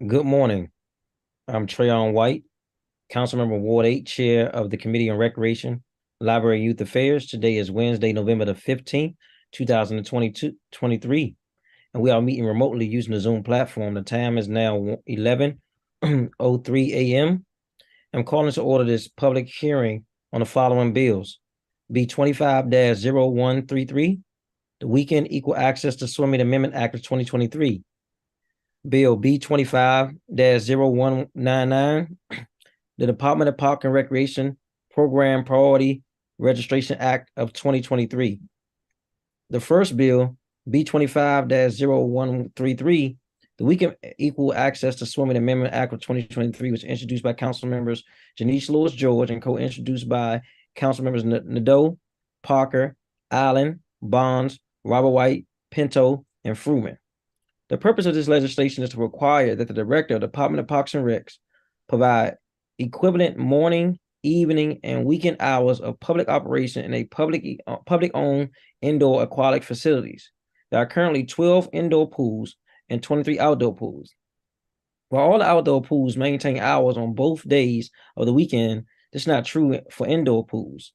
Good morning. I'm Trayon White, Councilmember Ward 8, Chair of the Committee on Recreation, Library, and Youth Affairs. Today is Wednesday, November the 15th, 2023, and we are meeting remotely using the Zoom platform. The time is now 11:03 a.m. I'm calling to order this public hearing on the following bills. B25-0133, the Weekend Equal Access to Swimming Amendment Act of 2023. Bill B25-0199, the Department of Park and Recreation Program Priority Registration Act of 2023. The first bill, B25-0133, the Weekend Equal Access to Swimming Amendment Act of 2023, was introduced by Council members Janice Lewis George and co-introduced by Council members Nadeau, Parker, Allen, Bonds, Robert White, Pinto, and Fruman. The purpose of this legislation is to require that the Director of the Department of Parks and Recs provide equivalent morning, evening, and weekend hours of public operation in a public-owned indoor aquatic facilities. There are currently 12 indoor pools and 23 outdoor pools. While all the outdoor pools maintain hours on both days of the weekend, this is not true for indoor pools.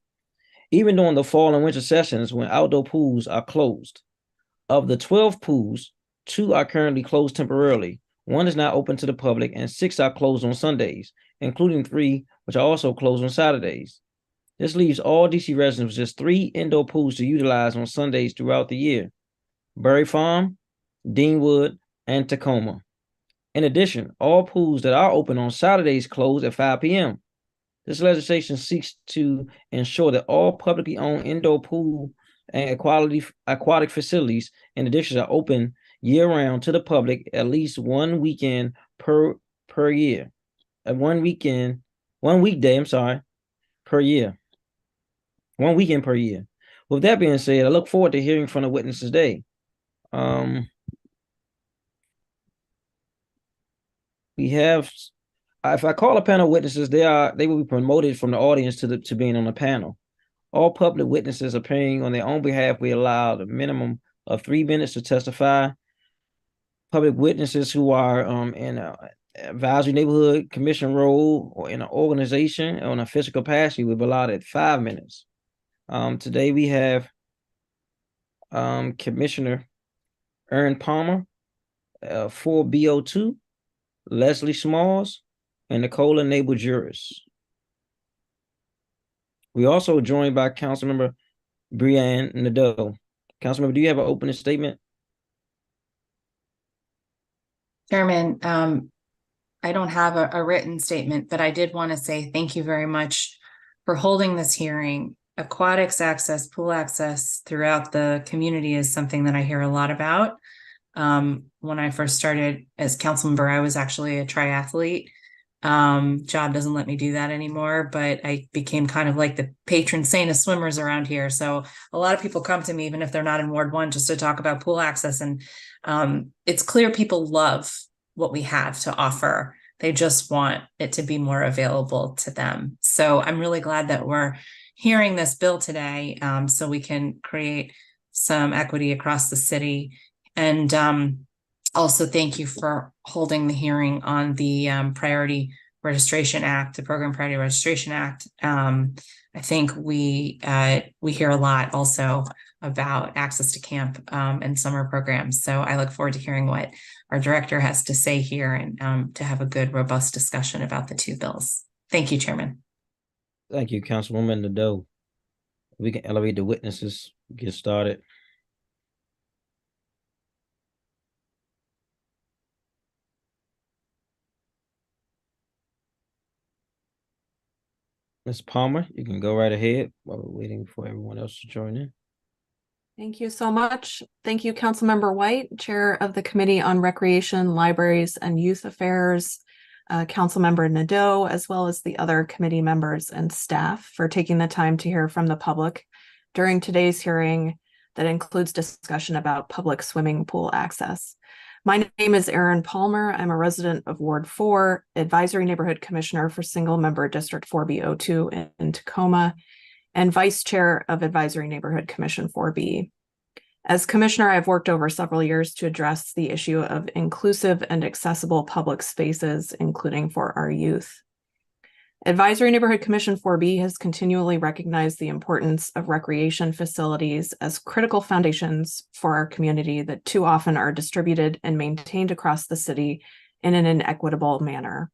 Even during the fall and winter sessions when outdoor pools are closed. Of the 12 pools, 2 are currently closed temporarily. 1 is not open to the public, and 6 are closed on Sundays, including 3 which are also closed on Saturdays. This leaves all DC residents with just 3 indoor pools to utilize on Sundays throughout the year: Berry Farm, Deanwood, and Tacoma. In addition, all pools that are open on Saturdays close at 5 p.m. This legislation seeks to ensure that all publicly owned indoor pool and aquatic facilities in addition are open year-round to the public at least one weekend per year. One weekday, per year. One weekend per year. With that being said, I look forward to hearing from the witnesses today. We have, if I call a panel of witnesses, they will be promoted from the audience to being on the panel. All public witnesses appearing on their own behalf will be allowed a minimum of 3 minutes to testify. Public witnesses who are in an advisory neighborhood commission role or in an organization or in a official capacity will be allowed at 5 minutes. Today we have Commissioner Aaron Palmer, 4B02, Leslie Smalls, and Nicola Nabel Juris. We also joined by Councilmember Brianne Nadeau. Councilmember, do you have an opening statement? Chairman, I don't have a written statement, but I did want to say thank you very much for holding this hearing. Aquatics access, pool access throughout the community is something that I hear a lot about. When I first started as council member, I was actually a triathlete. Job doesn't let me do that anymore, but I became kind of like the patron saint of swimmers around here. So a lot of people come to me, even if they're not in Ward 1, just to talk about pool access. And it's clear people love what we have to offer. They just want it to be more available to them. So I'm really glad that we're hearing this bill today, so we can create some equity across the city. And also, thank you for holding the hearing on the Priority Registration Act, the Program Priority Registration Act. I think we hear a lot also about access to camp and summer programs. So I look forward to hearing what our director has to say here and to have a good, robust discussion about the 2 bills. Thank you, Chairman. Thank you, Councilwoman Nadeau. We can elevate the witnesses, get started. Ms. Palmer, you can go right ahead while we're waiting for everyone else to join in. Thank you so much. Thank you, Councilmember White, Chair of the Committee on Recreation, Libraries, and Youth Affairs, Councilmember Nadeau, as well as the other committee members and staff for taking the time to hear from the public during today's hearing that includes discussion about public swimming pool access. My name is Erin Palmer. I'm a resident of Ward 4, Advisory Neighborhood Commissioner for Single Member District 4B02 in Tacoma, and Vice Chair of Advisory Neighborhood Commission 4B. As commissioner, I've worked over several years to address the issue of inclusive and accessible public spaces, including for our youth. Advisory Neighborhood Commission 4B has continually recognized the importance of recreation facilities as critical foundations for our community that too often are distributed and maintained across the city in an inequitable manner.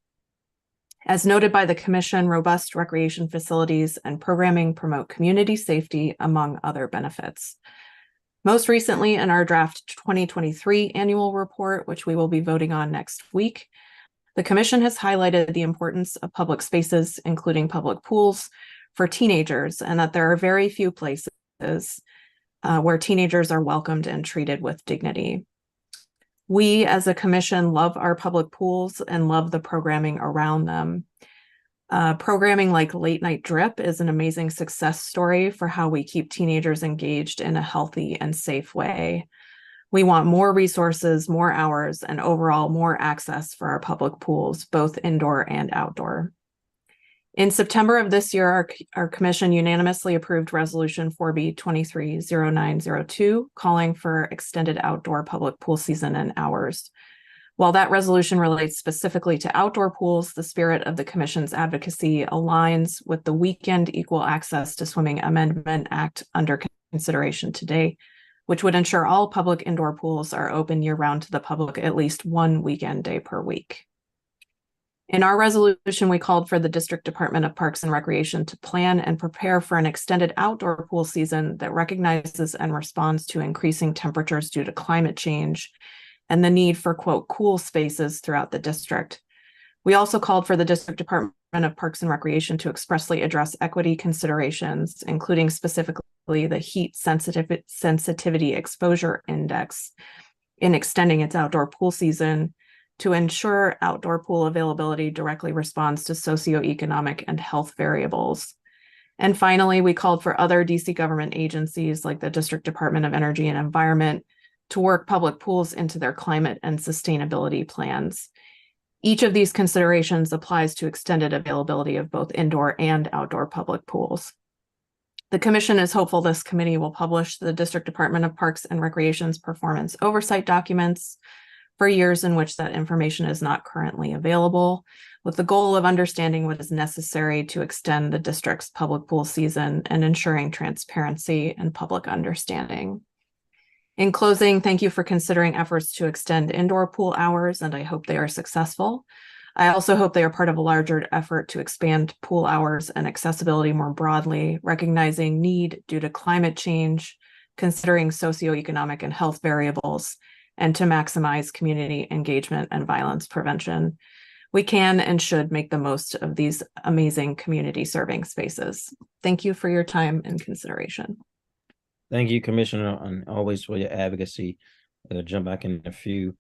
As noted by the Commission, robust recreation facilities and programming promote community safety, among other benefits. Most recently, in our draft 2023 annual report, which we will be voting on next week, the Commission has highlighted the importance of public spaces, including public pools, for teenagers, and that there are very few places where teenagers are welcomed and treated with dignity. We, as a commission, love our public pools and love the programming around them. Programming like Late Night Drip is an amazing success story for how we keep teenagers engaged in a healthy and safe way. We want more resources, more hours, and overall more access for our public pools, both indoor and outdoor. In September of this year, our commission unanimously approved Resolution 4B25-0932, calling for extended outdoor public pool season and hours. While that resolution relates specifically to outdoor pools, the spirit of the commission's advocacy aligns with the Weekend Equal Access to Swimming Amendment Act under consideration today, which would ensure all public indoor pools are open year-round to the public at least one weekend day per week. In our resolution, we called for the District Department of Parks and Recreation to plan and prepare for an extended outdoor pool season that recognizes and responds to increasing temperatures due to climate change and the need for, quote, cool spaces throughout the district. We also called for the District Department of Parks and Recreation to expressly address equity considerations, including specifically the heat sensitivity exposure index, in extending its outdoor pool season to ensure outdoor pool availability directly responds to socioeconomic and health variables. And finally, we called for other DC government agencies like the District Department of Energy and Environment to work public pools into their climate and sustainability plans. Each of these considerations applies to extended availability of both indoor and outdoor public pools. The Commission is hopeful this committee will publish the District Department of Parks and Recreation's performance oversight documents for years in which that information is not currently available, with the goal of understanding what is necessary to extend the district's public pool season and ensuring transparency and public understanding. In closing, thank you for considering efforts to extend indoor pool hours, and I hope they are successful. I also hope they are part of a larger effort to expand pool hours and accessibility more broadly, recognizing need due to climate change, considering socioeconomic and health variables, and to maximize community engagement and violence prevention. We can and should make the most of these amazing community serving spaces. Thank you for your time and consideration. Thank you, Commissioner, and always for your advocacy. Jump back in a few.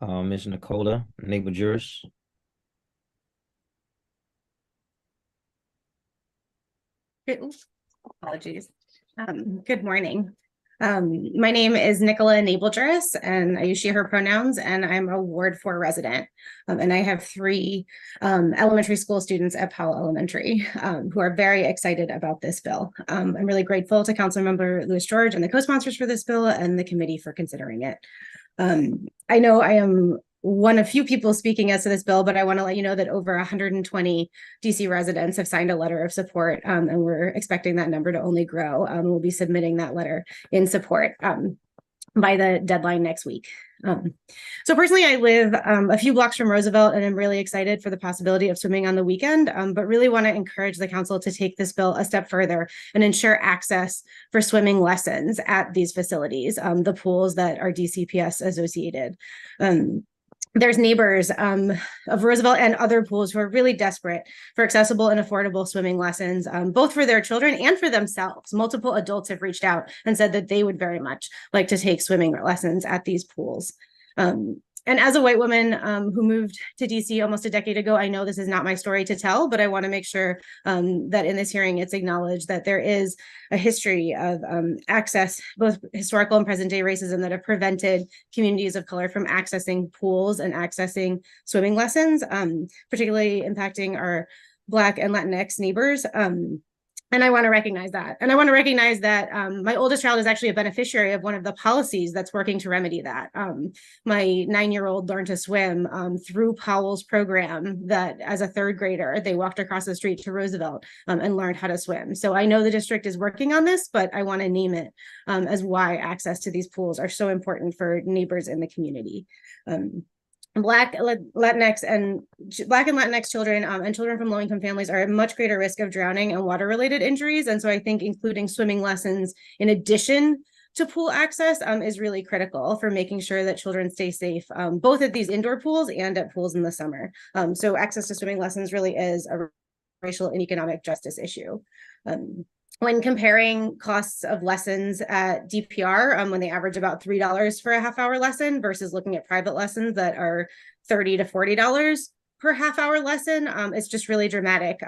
Ms. Nicola, neighbor jurist. Apologies. Good morning. My name is Nicola Nabeljuris, and I use she, her pronouns, and I'm a Ward 4 resident. And I have 3 elementary school students at Powell Elementary who are very excited about this bill. I'm really grateful to Councilmember Louis George and the co-sponsors for this bill and the committee for considering it. I know I am one of few people speaking as to this bill, but I want to let you know that over 120 DC residents have signed a letter of support, and we're expecting that number to only grow. We'll be submitting that letter in support by the deadline next week. So personally, I live a few blocks from Roosevelt, and I'm really excited for the possibility of swimming on the weekend, but really want to encourage the council to take this bill a step further and ensure access for swimming lessons at these facilities, the pools that are DCPS associated. There's neighbors of Roosevelt and other pools who are really desperate for accessible and affordable swimming lessons, both for their children and for themselves. Multiple adults have reached out and said that they would very much like to take swimming lessons at these pools. And as a white woman who moved to DC almost a decade ago, I know this is not my story to tell, but I want to make sure that in this hearing it's acknowledged that there is a history of access, both historical and present day racism, that have prevented communities of color from accessing pools and accessing swimming lessons, particularly impacting our Black and Latinx neighbors. And I want to recognize that. And I want to recognize that my oldest child is actually a beneficiary of one of the policies that's working to remedy that. My 9-year-old learned to swim through Powell's program that as a 3rd grader, they walked across the street to Roosevelt and learned how to swim. So I know the district is working on this, but I want to name it as why access to these pools are so important for neighbors in the community. Black and Latinx children and children from low-income families are at much greater risk of drowning and water-related injuries. And so I think including swimming lessons in addition to pool access is really critical for making sure that children stay safe, both at these indoor pools and at pools in the summer. So access to swimming lessons really is a racial and economic justice issue. When comparing costs of lessons at DPR, when they average about $3 for a half-hour lesson versus looking at private lessons that are $30 to $40 per half-hour lesson, it's just really dramatic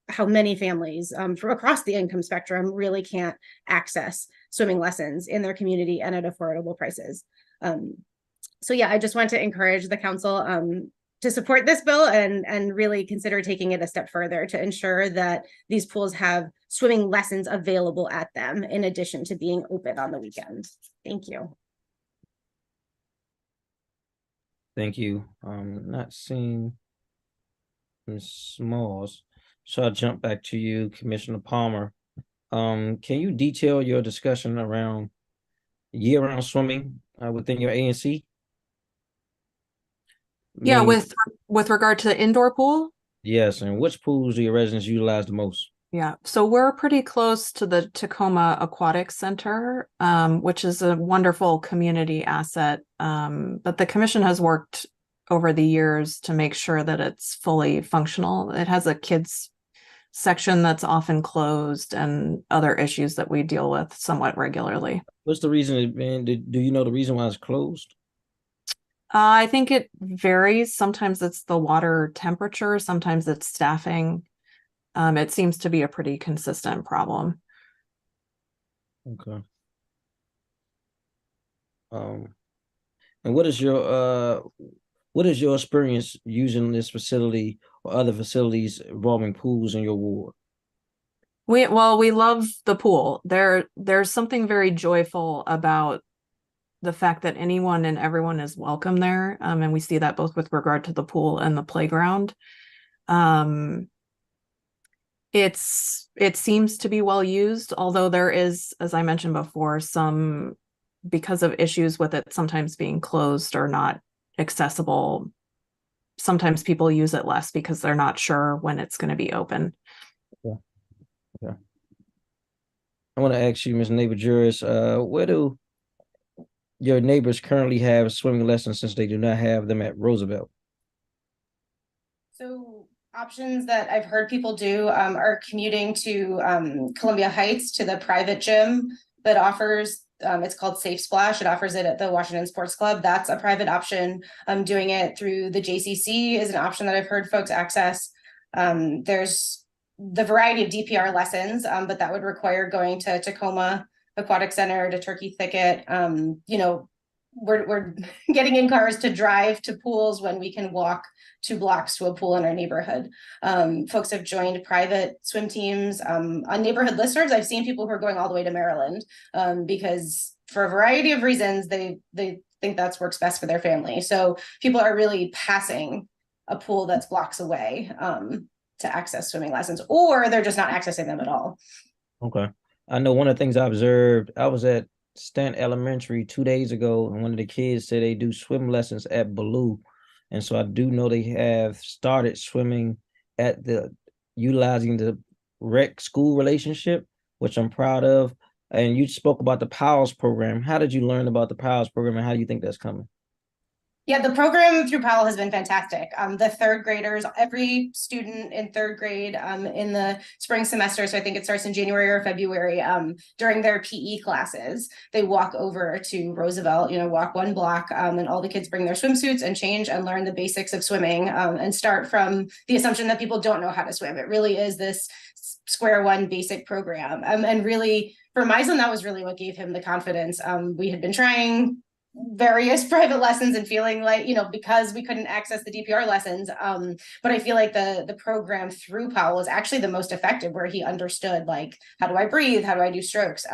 how many families from across the income spectrum really can't access swimming lessons in their community and at affordable prices. So yeah, I just want to encourage the council to support this bill and really consider taking it a step further to ensure that these pools have swimming lessons available at them in addition to being open on the weekends. Thank you. Thank you. Not seeing Ms. Smalls, so I'll jump back to you, Commissioner Palmer. Can you detail your discussion around year-round swimming within your ANC? Yeah, Meaning- with regard to the indoor pool. Yes, and which pools do your residents utilize the most? Yeah, so we're pretty close to the Tacoma Aquatic Center, which is a wonderful community asset. But the commission has worked over the years to make sure that it's fully functional. It has a kids section that's often closed and other issues that we deal with somewhat regularly. What's the reason, man? Do you know the reason why it's closed? I think it varies. Sometimes it's the water temperature, sometimes it's staffing. It seems to be a pretty consistent problem. Okay. And what is your experience using this facility or other facilities involving pools in your ward? We love the pool. There's something very joyful about the fact that anyone and everyone is welcome there. And we see that both with regard to the pool and the playground. It seems to be well used, although there is, as I mentioned before, some, because of issues with it sometimes being closed or not accessible, sometimes people use it less because they're not sure when it's going to be open. Yeah. I want to ask you, Ms. Neighbor Juris, where do your neighbors currently have swimming lessons since they do not have them at Roosevelt? So options that I've heard people do are commuting to Columbia Heights to the private gym that offers, it's called Safe Splash. It offers it at the Washington Sports Club. That's a private option. Doing it through the JCC is an option that I've heard folks access. There's the variety of DPR lessons, but that would require going to Tacoma Aquatic Center, to Turkey Thicket. We're getting in cars to drive to pools when we can walk 2 blocks to a pool in our neighborhood. Folks have joined private swim teams on neighborhood listservs. I've seen people who are going all the way to Maryland because for a variety of reasons, they think that's works best for their family. So people are really passing a pool that's blocks away to access swimming lessons, or they're just not accessing them at all. Okay. I know one of the things I observed, I was at Stant Elementary 2 days ago, and one of the kids said they do swim lessons at Baloo. And so I do know they have started swimming at utilizing the rec school relationship, which I'm proud of. And you spoke about the POWS program. How did you learn about the POWS program, and how do you think that's coming? Yeah, the program through Powell has been fantastic. The 3rd graders, every student in 3rd grade in the spring semester, so I think it starts in January or February, during their PE classes, they walk over to Roosevelt, walk 1 block, and all the kids bring their swimsuits and change and learn the basics of swimming and start from the assumption that people don't know how to swim. It really is this square one basic program. And really, for my son, that was really what gave him the confidence. We had been trying various private lessons and feeling like, because we couldn't access the DPR lessons. But I feel like the program through Powell was actually the most effective, where he understood, like, how do I breathe? How do I do strokes?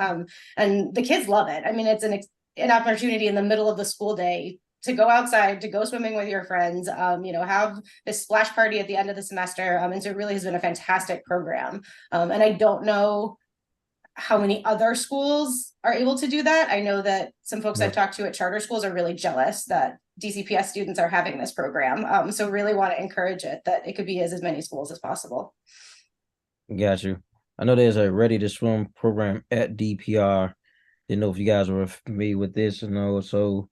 And the kids love it. I mean, it's an opportunity in the middle of the school day to go outside, to go swimming with your friends, have this splash party at the end of the semester. And so it really has been a fantastic program. And I don't know how many other schools are able to do that. I know that some folks I've talked to at charter schools are really jealous that DCPS students are having this program. So really want to encourage it, that it could be as many schools as possible. Got you. I know there's a Ready to Swim program at DPR. Didn't know if you guys were familiar with this or no. So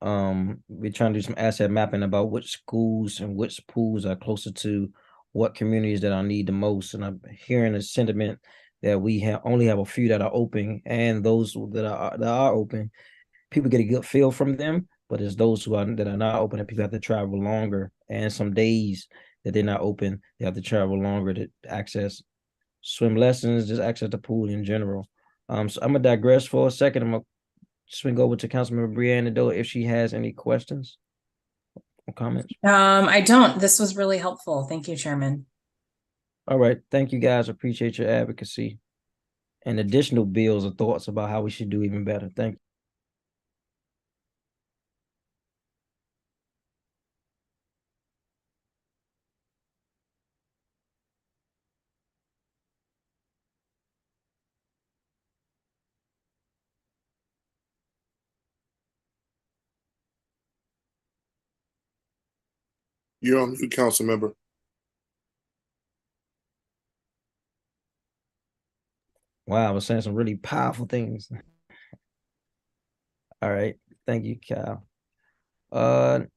we're trying to do some asset mapping about which schools and which pools are closer to what communities that I need the most. And I'm hearing a sentiment that we only have a few that are open, and those that are open, people get a good feel from them. But it's those that are not open, and people have to travel longer. And some days that they're not open, they have to travel longer to access swim lessons, just access the pool in general. So I'm gonna digress for a second. I'm gonna swing over to Councilmember Brianna Doe if she has any questions or comments. I don't. This was really helpful. Thank you, Chairman. All right. Thank you, guys. Appreciate your advocacy and additional bills or thoughts about how we should do even better. Thank you. You're on mute, council member. Wow, I was saying some really powerful things. All right. Thank you, Kyle. Now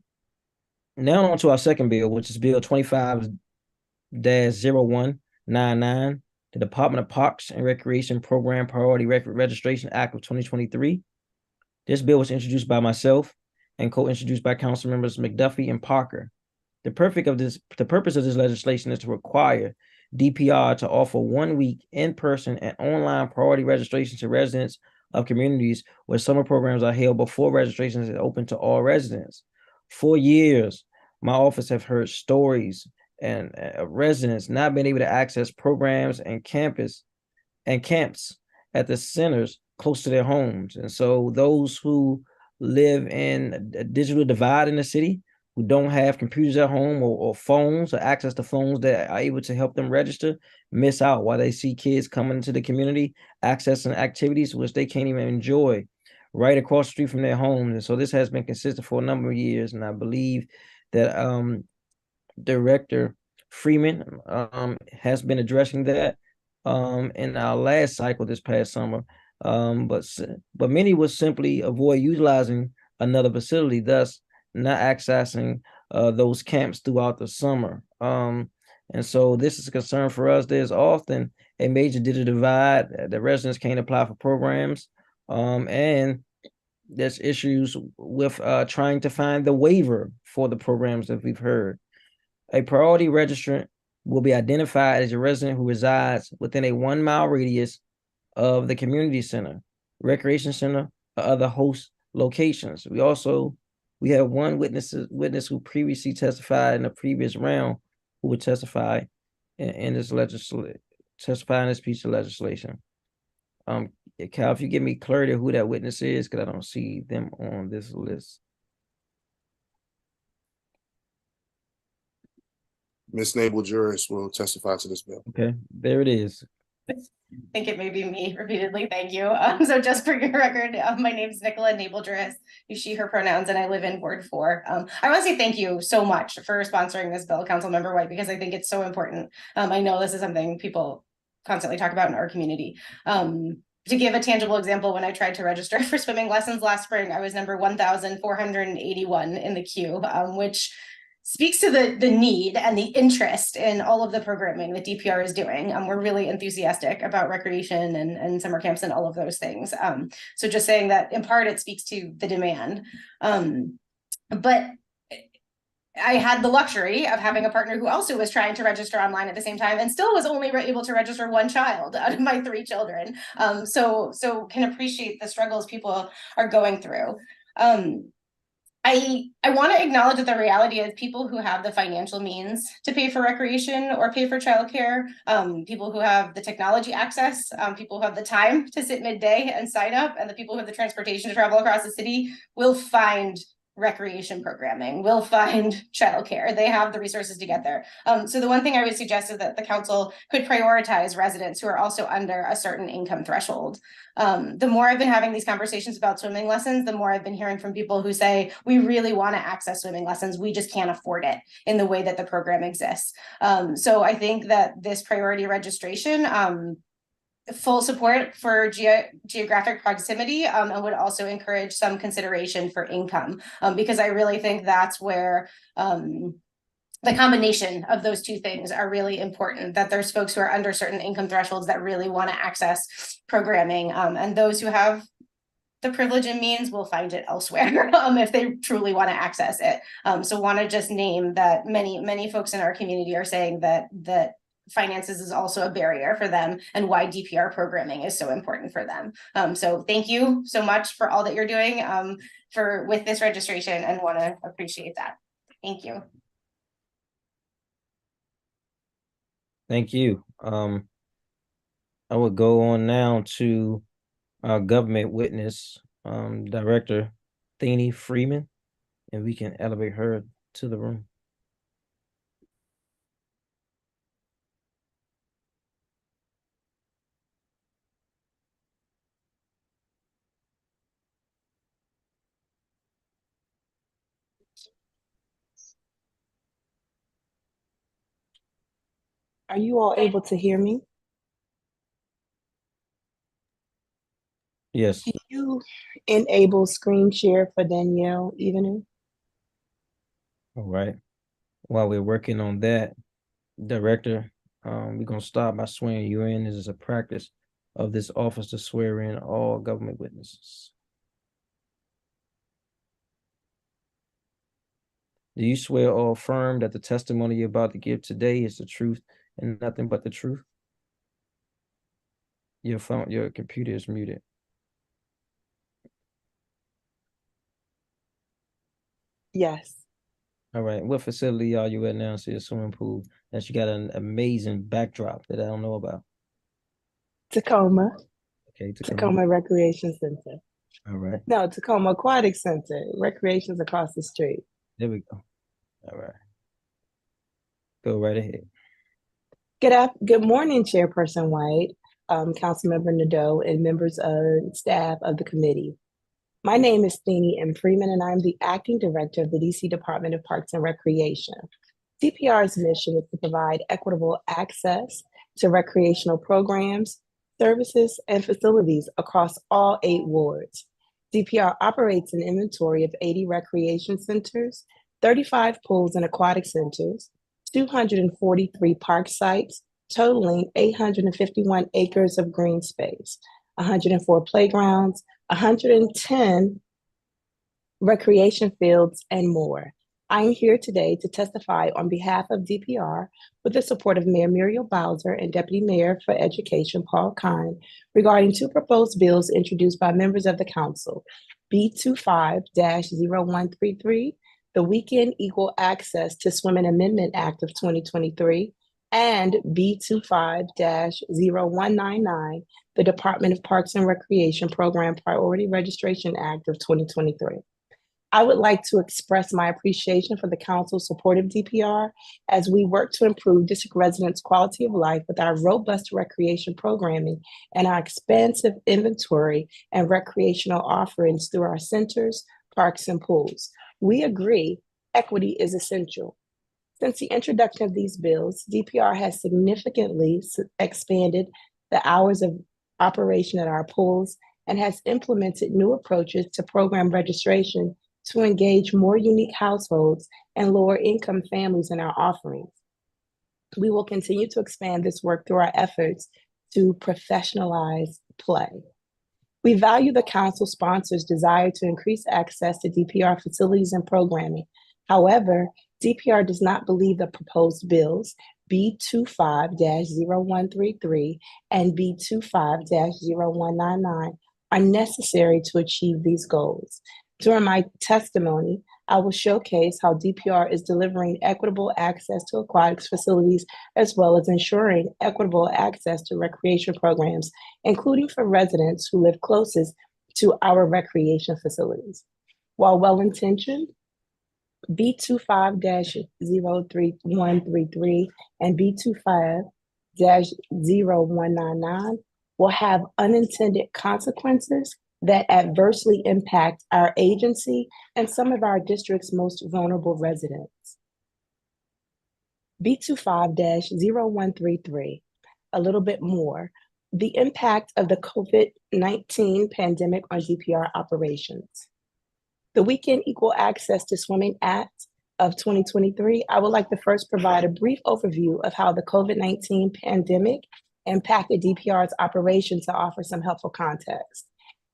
on to our second bill, which is Bill 25-0199, the Department of Parks and Recreation Program Priority Registration Act of 2023. This bill was introduced by myself and co-introduced by Council Members McDuffie and Parker. The purpose of this legislation is to require DPR to offer 1 week in-person and online priority registration to residents of communities where summer programs are held before registrations is open to all residents. For years, my office have heard stories and residents not being able to access programs and camps at the centers close to their homes. And so those who live in a digital divide in the city, who don't have computers at home or phones or access to phones that are able to help them register, miss out while they see kids coming into the community, accessing activities which they can't even enjoy right across the street from their homes. And so this has been consistent for a number of years. And I believe that Director Freeman has been addressing that in our last cycle this past summer. But many would simply avoid utilizing another facility, thus not accessing those camps throughout the summer. And so this is a concern for us. There's often a major digital divide. The residents can't apply for programs. And there's issues with trying to find the waiver for the programs that we've heard. A priority registrant will be identified as a resident who resides within a 1 mile radius of the community center, recreation center, or other host locations. We have one witness who previously testified in a previous round who would testify in this piece of legislation. Cal, if you give me clarity of who that witness is, because I don't see them on this list. Ms. Nabel Juris will testify to this bill. Okay, there it is. I think it may be me repeatedly. Thank you. So just for your record, my name is Nicola Nabel Juris, she, her pronouns, and I live in Ward 4. I want to say thank you so much for sponsoring this bill, Councilmember White, because I think it's so important. I know this is something people constantly talk about in our community. To give a tangible example, when I tried to register for swimming lessons last spring, I was number 1,481 in the queue, which speaks to the need and the interest in all of the programming that DPR is doing. We're really enthusiastic about recreation and summer camps and all of those things. So just saying that in part, it speaks to the demand. But I had the luxury of having a partner who also was trying to register online at the same time and still was only able to register one child out of my 3 children. So can appreciate the struggles people are going through. I want to acknowledge that the reality is people who have the financial means to pay for recreation or pay for childcare, people who have the technology access, people who have the time to sit midday and sign up, and the people who have the transportation to travel across the city will find recreation programming, will find childcare. They have the resources to get there. So the one thing I would suggest is that the council could prioritize residents who are also under a certain income threshold. The more I've been having these conversations about swimming lessons, the more I've been hearing from people who say, we really want to access swimming lessons. We just can't afford it in the way that the program exists. So I think that this priority registration, full support for geographic proximity, and would also encourage some consideration for income, because I really think that's where the combination of those two things are really important, that there's folks who are under certain income thresholds that really want to access programming, and those who have the privilege and means will find it elsewhere if they truly want to access it. So want to just name that many folks in our community are saying that finances is also a barrier for them, and why DPR programming is so important for them. So thank you so much for all that you're doing with this registration, and want to appreciate that. Thank you. Thank you. I would go on now to our government witness, Director Thenie Freeman, and we can elevate her to the room. Are you all able to hear me? Yes. Can you enable screen share for Danielle Evening? All right. While we're working on that, Director, we're gonna start by swearing you in. This is a practice of this office to swear in all government witnesses. Do you swear or affirm that the testimony you're about to give today is the truth and nothing but the truth? Your computer is muted. Yes. All right. What facility are you at now? See a swimming pool. And she got an amazing backdrop that I don't know about. Tacoma. Okay, Tacoma Recreation Center. All right. No, Tacoma Aquatic Center. Recreation's across the street. There we go. All right. Go right ahead. Good morning, Chairperson White, Councilmember Nadeau, and members of staff of the committee. My name is Thenie M. Freeman, and I'm the Acting Director of the DC Department of Parks and Recreation. DPR's mission is to provide equitable access to recreational programs, services, and facilities across all 8 wards. DPR operates an inventory of 80 recreation centers, 35 pools and aquatic centers, 243 park sites, totaling 851 acres of green space, 104 playgrounds, 110 recreation fields, and more. I'm here today to testify on behalf of DPR with the support of Mayor Muriel Bowser and Deputy Mayor for Education Paul Kine regarding 2 proposed bills introduced by members of the council, B25-0133, the Weekend Equal Access to Swimming Amendment Act of 2023, and B25-0199, the Department of Parks and Recreation Program Priority Registration Act of 2023. I would like to express my appreciation for the council's support of DPR as we work to improve district residents' quality of life with our robust recreation programming and our expansive inventory and recreational offerings through our centers, parks, and pools. We agree equity is essential. Since the introduction of these bills, DPR has significantly expanded the hours of operation at our pools and has implemented new approaches to program registration to engage more unique households and lower income families in our offerings. We will continue to expand this work through our efforts to professionalize play. We value the council sponsor's desire to increase access to DPR facilities and programming. However, DPR does not believe the proposed bills, B25-0133 and B25-0199, are necessary to achieve these goals. During my testimony, I will showcase how DPR is delivering equitable access to aquatics facilities, as well as ensuring equitable access to recreation programs, including for residents who live closest to our recreation facilities. While well-intentioned, B25-0133 and B25-0199 will have unintended consequences that adversely impact our agency and some of our district's most vulnerable residents. B25-0133, a little bit more, the impact of the COVID-19 pandemic on DPR operations. The Weekend Equal Access to Swimming Act of 2023, I would like to first provide a brief overview of how the COVID-19 pandemic impacted DPR's operation to offer some helpful context.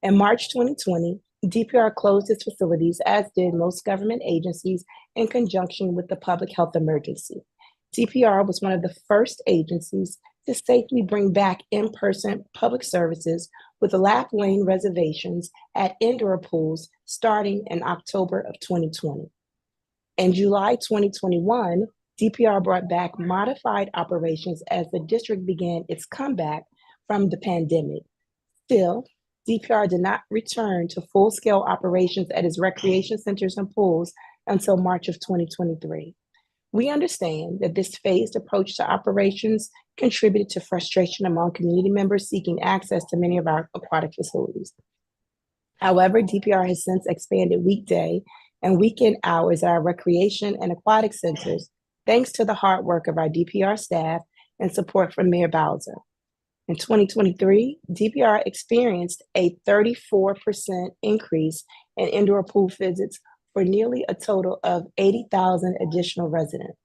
In March 2020, DPR closed its facilities, as did most government agencies, in conjunction with the public health emergency. DPR was one of the first agencies to safely bring back in-person public services with lap lane reservations at indoor pools starting in October of 2020. In July 2021, DPR brought back modified operations as the district began its comeback from the pandemic. Still, DPR did not return to full-scale operations at its recreation centers and pools until March of 2023. We understand that this phased approach to operations contributed to frustration among community members seeking access to many of our aquatic facilities. However, DPR has since expanded weekday and weekend hours at our recreation and aquatic centers, thanks to the hard work of our DPR staff and support from Mayor Bowser. In 2023, DPR experienced a 34% increase in indoor pool visits for nearly a total of 80,000 additional residents.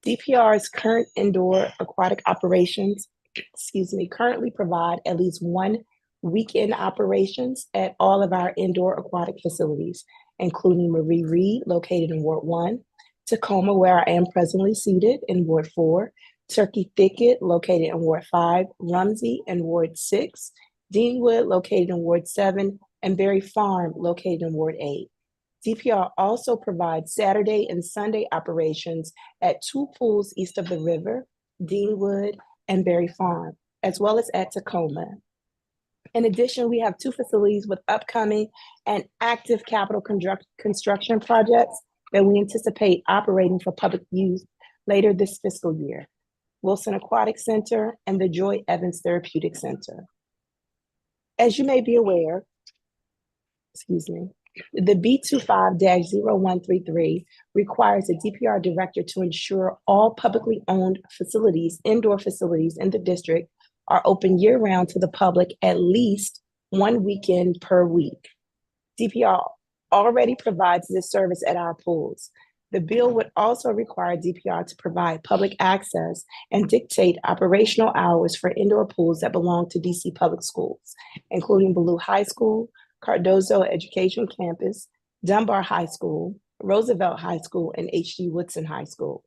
DPR's current indoor aquatic operations, currently provide at least one weekend operations at all of our indoor aquatic facilities, including Marie Reed, located in Ward 1, Tacoma, where I am presently seated, in Ward 4, Turkey Thicket, located in Ward 5, Rumsey in Ward 6, Deanwood, located in Ward 7, and Berry Farm, located in Ward 8. DPR also provides Saturday and Sunday operations at 2 pools east of the river, Deanwood and Berry Farm, as well as at Tacoma. In addition, we have 2 facilities with upcoming and active capital construction projects that we anticipate operating for public use later this fiscal year: Wilson Aquatic Center and the Joy Evans Therapeutic Center. As you may be aware, the B25-0133 requires a DPR director to ensure all publicly owned facilities, indoor facilities in the district, are open year-round to the public at least one weekend per week. DPR already provides this service at our pools. The bill would also require DPR to provide public access and dictate operational hours for indoor pools that belong to DC Public Schools, including Ballou High School, Cardozo Education Campus, Dunbar High School, Roosevelt High School, and H.D. Woodson High School.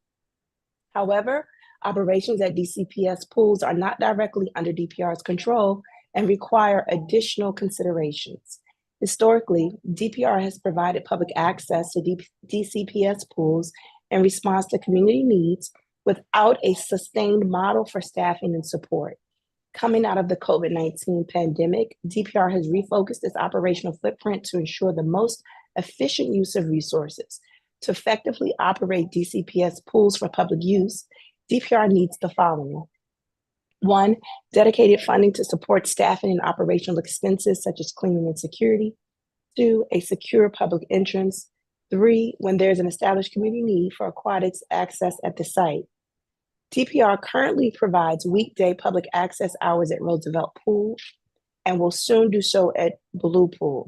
However, operations at DCPS pools are not directly under DPR's control and require additional considerations. Historically, DPR has provided public access to DCPS pools in response to community needs without a sustained model for staffing and support. Coming out of the COVID-19 pandemic, DPR has refocused its operational footprint to ensure the most efficient use of resources. To effectively operate DCPS pools for public use, DPR needs the following: 1, dedicated funding to support staffing and operational expenses such as cleaning and security. 2, a secure public entrance. 3, when there's an established community need for aquatics access at the site. DPR currently provides weekday public access hours at Roosevelt Pool and will soon do so at Blue Pool.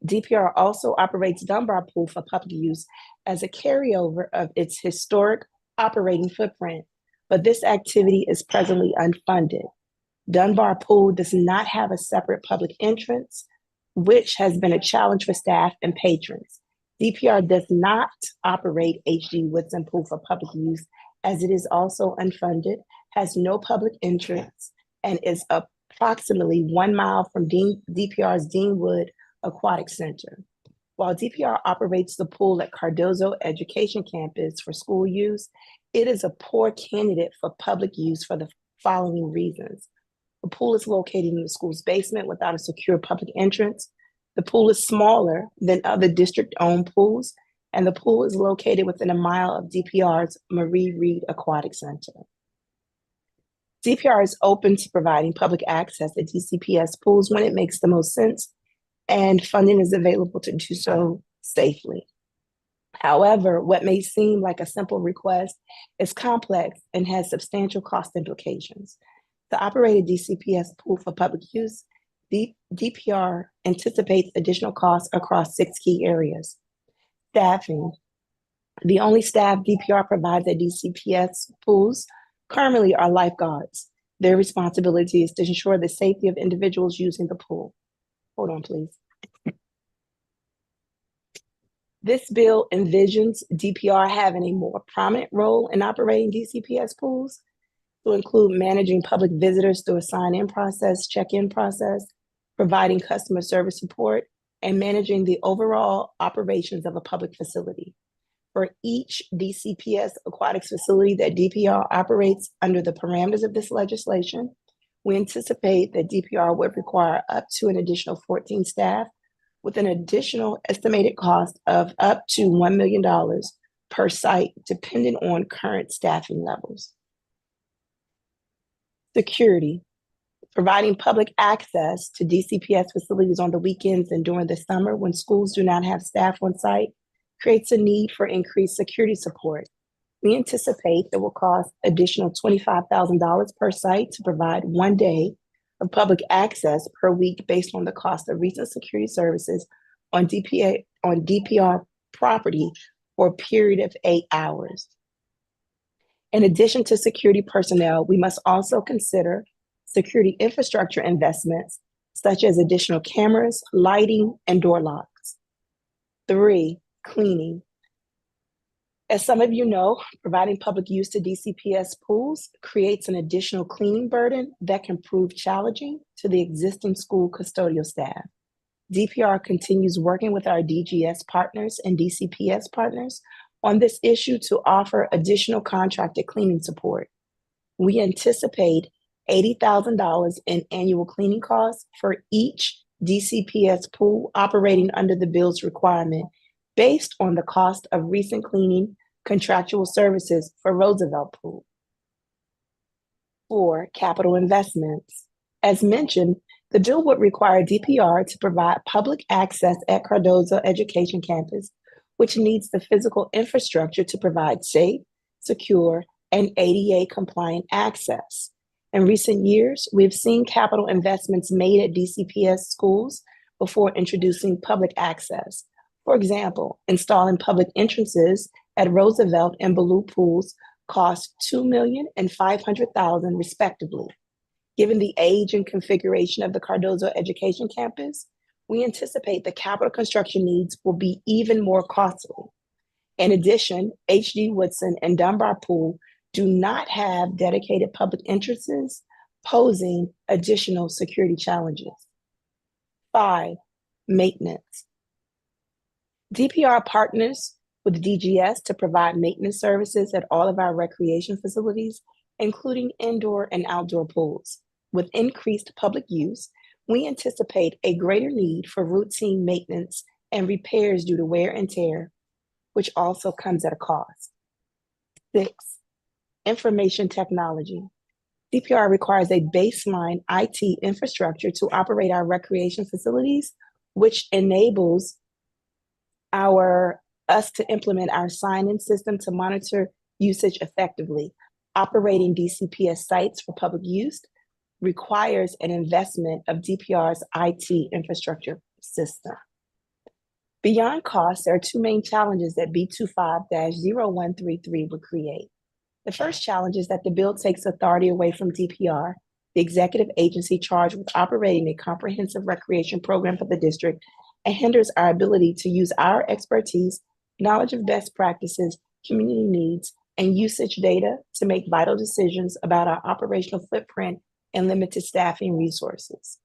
DPR also operates Dunbar Pool for public use as a carryover of its historic operating footprint, but this activity is presently unfunded. Dunbar Pool does not have a separate public entrance, which has been a challenge for staff and patrons. DPR does not operate H.D. Woodson Pool for public use, as it is also unfunded, has no public entrance, and is approximately 1 mile from DPR's Deanwood Aquatic Center. While DPR operates the pool at Cardozo Education Campus for school use, it is a poor candidate for public use for the following reasons. The pool is located in the school's basement without a secure public entrance. The pool is smaller than other district-owned pools, and the pool is located within a mile of DPR's Marie Reed Aquatic Center. DPR is open to providing public access at DCPS pools when it makes the most sense and funding is available to do so safely. However, what may seem like a simple request is complex and has substantial cost implications. To operate a DCPS pool for public use, DPR anticipates additional costs across 6 key areas. Staffing. The only staff DPR provides at DCPS pools currently are lifeguards. Their responsibility is to ensure the safety of individuals using the pool. Hold on, please. This bill envisions DPR having a more prominent role in operating DCPS pools to include managing public visitors through a sign-in process, check-in process, providing customer service support, and managing the overall operations of a public facility. For each DCPS aquatics facility that DPR operates under the parameters of this legislation, we anticipate that DPR would require up to an additional 14 staff with an additional estimated cost of up to $1 million per site, depending on current staffing levels. Security. Providing public access to DCPS facilities on the weekends and during the summer when schools do not have staff on site creates a need for increased security support. We anticipate it will cost additional $25,000 per site to provide 1 day of public access per week based on the cost of recent security services on DPR property for a period of 8 hours. In addition to security personnel, we must also consider security infrastructure investments, such as additional cameras, lighting, and door locks. 3, cleaning. As some of you know, providing public use to DCPS pools creates an additional cleaning burden that can prove challenging to the existing school custodial staff. DPR continues working with our DGS partners and DCPS partners on this issue to offer additional contracted cleaning support. We anticipate $80,000 in annual cleaning costs for each DCPS pool operating under the bill's requirement based on the cost of recent cleaning contractual services for Roosevelt Pool. 4, capital investments. As mentioned, the bill would require DPR to provide public access at Cardozo Education Campus, which needs the physical infrastructure to provide safe, secure, and ADA compliant access. In recent years, we've seen capital investments made at DCPS schools before introducing public access. For example, installing public entrances at Roosevelt and Baloo pools cost $2 million and $500,000 respectively. Given the age and configuration of the Cardozo Education Campus, we anticipate the capital construction needs will be even more costly. In addition, H.D. Woodson and Dunbar Pool do not have dedicated public entrances, posing additional security challenges. 5, maintenance. DPR partners with DGS to provide maintenance services at all of our recreation facilities, including indoor and outdoor pools. With increased public use, we anticipate a greater need for routine maintenance and repairs due to wear and tear, which also comes at a cost. 6, information technology. DPR requires a baseline IT infrastructure to operate our recreation facilities, which enables us to implement our sign-in system to monitor usage effectively. Operating DCPS sites for public use requires an investment of DPR's IT infrastructure system. Beyond costs, there are 2 main challenges that B25-0133 would create. The first challenge is that the bill takes authority away from DPR, the executive agency charged with operating a comprehensive recreation program for the district, and hinders our ability to use our expertise, knowledge of best practices, community needs, and usage data to make vital decisions about our operational footprint and limited staffing resources.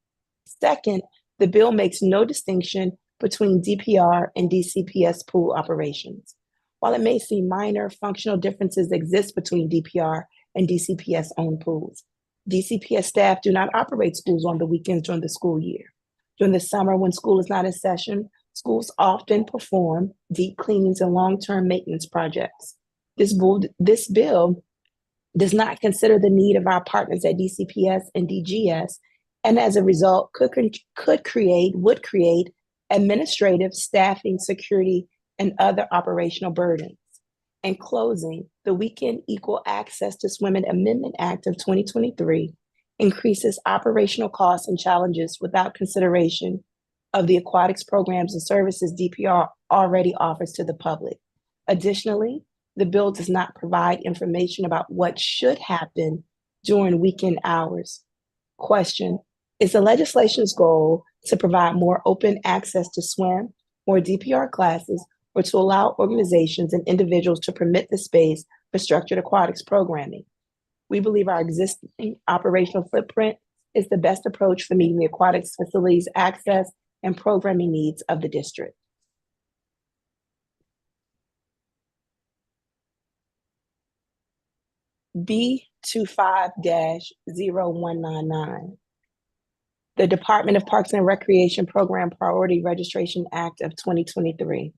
Second, the bill makes no distinction between DPR and DCPS pool operations. While it may seem minor, functional differences exist between DPR and DCPS owned pools. DCPS staff do not operate schools on the weekends during the school year. During the summer, when school is not in session, schools often perform deep cleanings and long-term maintenance projects. This bill does not consider the need of our partners at DCPS and DGS, and as a result, would create administrative, staffing, security, and other operational burdens. In closing, the Weekend Equal Access to Swimming Amendment Act of 2023 increases operational costs and challenges without consideration of the aquatics programs and services DPR already offers to the public. Additionally, the bill does not provide information about what should happen during weekend hours. Question: is the legislation's goal to provide more open access to swim, more DPR classes, or to allow organizations and individuals to permit the space for structured aquatics programming? We believe our existing operational footprint is the best approach for meeting the aquatics facilities access and programming needs of the district. B25-0199. The Department of Parks and Recreation Program Priority Registration Act of 2023.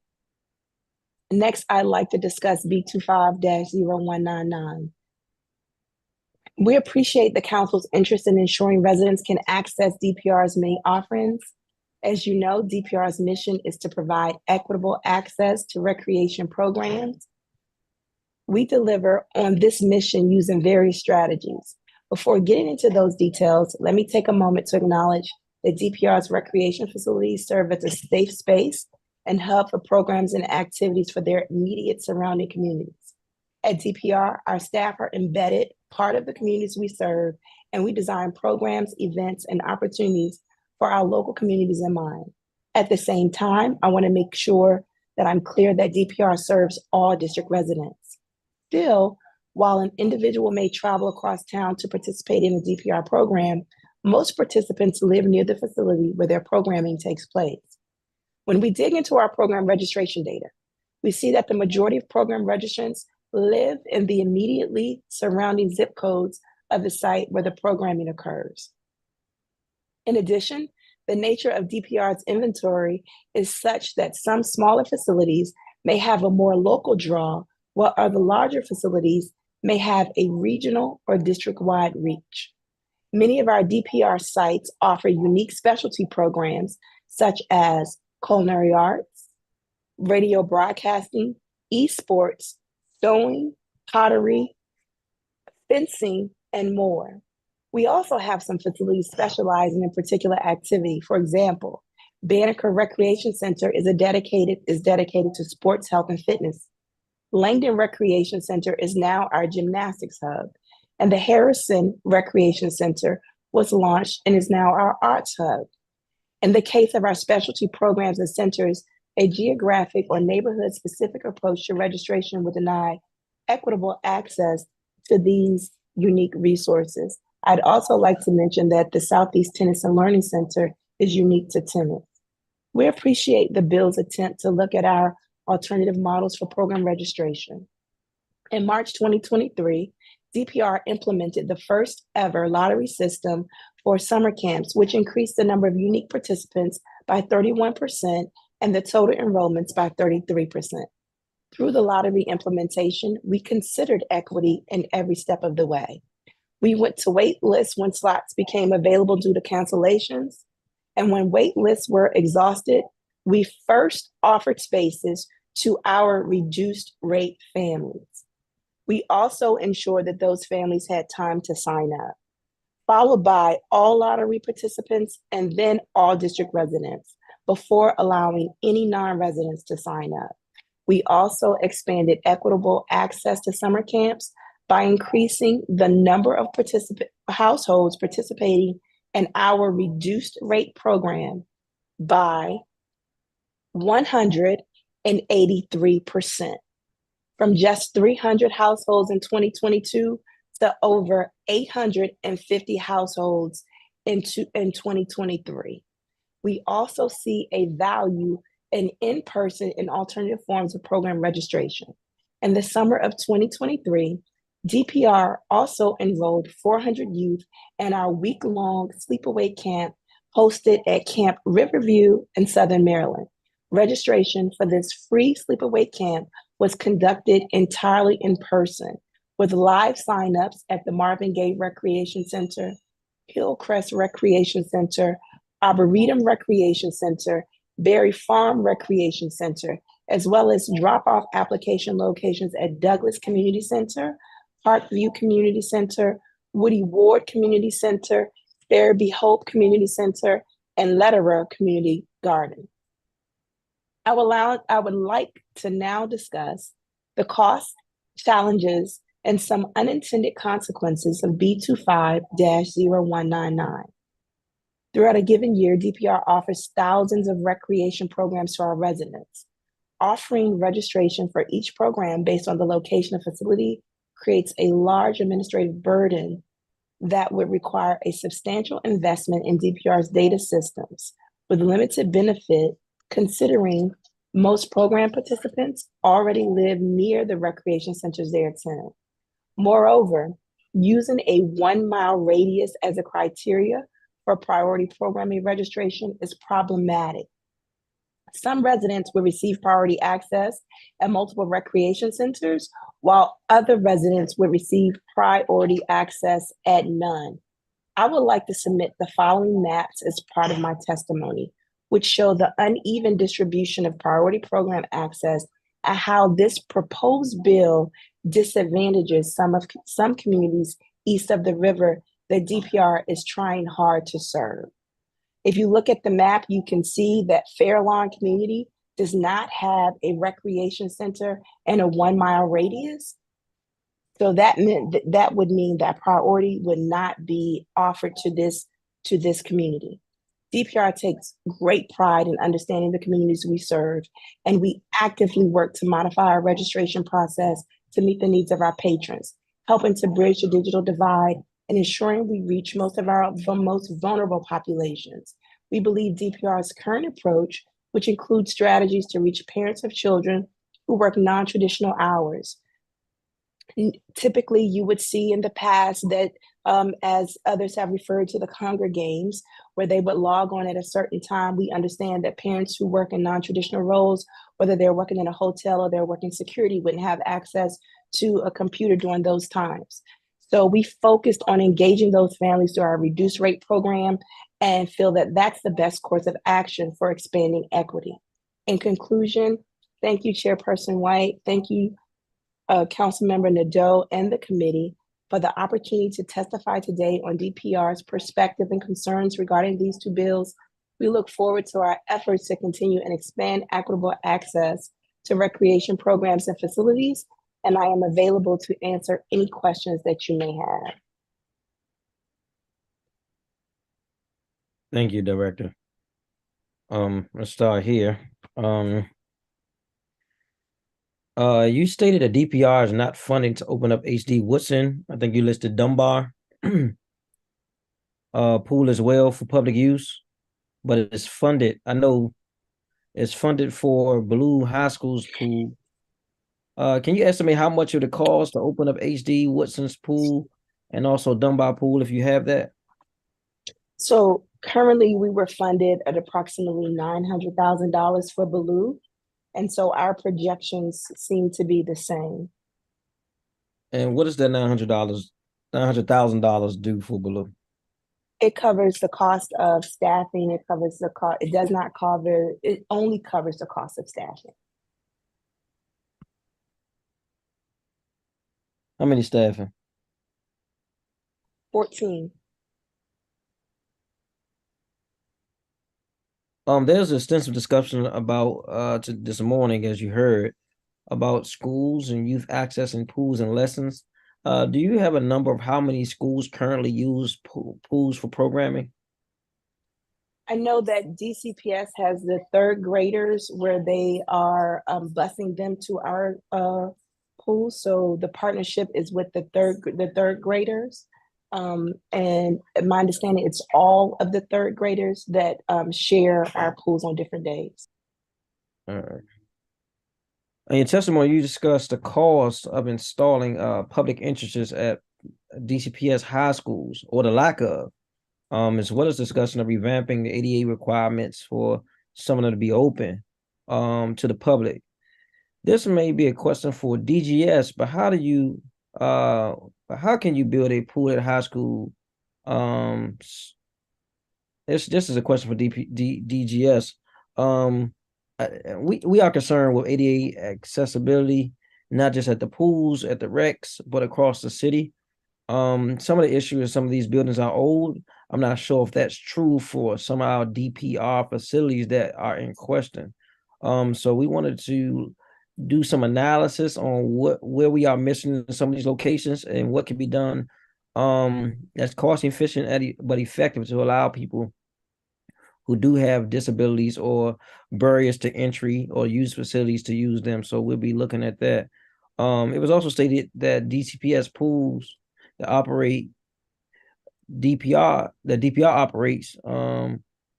Next, I'd like to discuss B25-0199. We appreciate the council's interest in ensuring residents can access DPR's main offerings. As you know, DPR's mission is to provide equitable access to recreation programs. We deliver on this mission using various strategies. Before getting into those details, let me take a moment to acknowledge that DPR's recreation facilities serve as a safe space and hub for programs and activities for their immediate surrounding communities. At DPR, our staff are embedded part of the communities we serve, and we design programs, events, and opportunities for our local communities in mind. At the same time, I want to make sure that I'm clear that DPR serves all district residents. Still, while an individual may travel across town to participate in a DPR program, most participants live near the facility where their programming takes place. When we dig into our program registration data, we see that the majority of program registrants live in the immediately surrounding zip codes of the site where the programming occurs. In addition, the nature of DPR's inventory is such that some smaller facilities may have a more local draw, while other larger facilities may have a regional or district-wide reach. Many of our DPR sites offer unique specialty programs such as culinary arts, radio broadcasting, esports, sewing, pottery, fencing, and more. We also have some facilities specializing in particular activity. For example, Banneker Recreation Center is dedicated to sports, health, and fitness. Langdon Recreation Center is now our gymnastics hub, and the Harrison Recreation Center was launched and is now our arts hub. In the case of our specialty programs and centers, a geographic or neighborhood-specific approach to registration would deny equitable access to these unique resources. I'd also like to mention that the Southeast Tennis and Learning Center is unique to tennis. We appreciate the bill's attempt to look at our alternative models for program registration. In March 2023, DPR implemented the first ever lottery system for summer camps, which increased the number of unique participants by 31% and the total enrollments by 33%. Through the lottery implementation, we considered equity in every step of the way. We went to wait lists when slots became available due to cancellations. And when wait lists were exhausted, we first offered spaces to our reduced rate families. We also ensured that those families had time to sign up, followed by all lottery participants and then all district residents before allowing any non-residents to sign up. We also expanded equitable access to summer camps by increasing the number of households participating in our reduced rate program by 183%, from just 300 households in 2022 to over 850 households in 2023. We also see a value in in-person and alternative forms of program registration. In the summer of 2023, DPR also enrolled 400 youth in our week-long sleepaway camp hosted at Camp Riverview in Southern Maryland. Registration for this free sleepaway camp was conducted entirely in person, with live signups at the Marvin Gaye Recreation Center, Hillcrest Recreation Center, Arboretum Recreation Center, Berry Farm Recreation Center, as well as drop-off application locations at Douglas Community Center, Parkview Community Center, Woody Ward Community Center, Fairby Hope Community Center, and Lederer Community Garden. I would like to now discuss the costs, challenges, and some unintended consequences of B25-0199. Throughout a given year, DPR offers thousands of recreation programs to our residents. Offering registration for each program based on the location of facility creates a large administrative burden that would require a substantial investment in DPR's data systems, with limited benefit considering most program participants already live near the recreation centers they attend. Moreover, using a 1 mile radius as a criteria for priority programming registration is problematic. Some residents will receive priority access at multiple recreation centers, while other residents will receive priority access at none. I would like to submit the following maps as part of my testimony, which show the uneven distribution of priority program access and how this proposed bill disadvantages some communities east of the river that DPR is trying hard to serve. If you look at the map, you can see that Fairlawn community does not have a recreation center and a 1 mile radius. So that meant that would mean that priority would not be offered to this community. DPR takes great pride in understanding the communities we serve, and we actively work to modify our registration process to meet the needs of our patrons, helping to bridge the digital divide and ensuring we reach most of our most vulnerable populations. We believe DPR's current approach, which includes strategies to reach parents of children who work non-traditional hours. Typically, you would see in the past that, as others have referred to the Hunger Games, where they would log on at a certain time. We understand that parents who work in non-traditional roles, whether they're working in a hotel or they're working security, wouldn't have access to a computer during those times. So we focused on engaging those families through our reduced rate program and feel that that's the best course of action for expanding equity. In conclusion, thank you, Chairperson White. Thank you, Councilmember Nadeau and the committee for the opportunity to testify today on DPR's perspective and concerns regarding these two bills. We look forward to our efforts to continue and expand equitable access to recreation programs and facilities, and I am available to answer any questions that you may have. Thank you, Director. Let's start here. You stated that DPR is not funding to open up HD Woodson. I think you listed Dunbar pool as well for public use, but it's funded. I know it's funded for Blue High School's pool. Can you estimate how much it would cost to open up HD Woodson's pool and also Dunbar pool if you have that? So currently we were funded at approximately $900,000 for Blue. And so our projections seem to be the same. And what does that $900,000 do for Blue? It covers the cost of staffing. It covers the cost. It does not cover, it only covers the cost of staffing. How many staffing? 14. There's extensive discussion about this morning, as you heard, about schools and youth access and pools and lessons. Do you have a number of how many schools currently use pools for programming? I know that DCPS has the third graders where they are busing them to our pool. So the partnership is with the third graders. And my understanding, it's all of the third graders that share our pools on different days. All right. In your testimony, you discussed the cost of installing public entrances at DCPS high schools, or the lack of, as well as discussing the revamping the ADA requirements for some of them to be open to the public. This may be a question for DGS, but how can you build a pool at high school? This is a question for DGS. We are concerned with ADA accessibility, not just at the pools, at the recs, but across the city. Some of the issues, some of these buildings are old. I'm not sure if that's true for some of our DPR facilities that are in question. So we wanted to do some analysis on where we are missing in some of these locations and what can be done that's cost efficient but effective to allow people who do have disabilities or barriers to entry or use facilities to use them. So we'll be looking at that. It was also stated that DCPS pools that operate DPR operates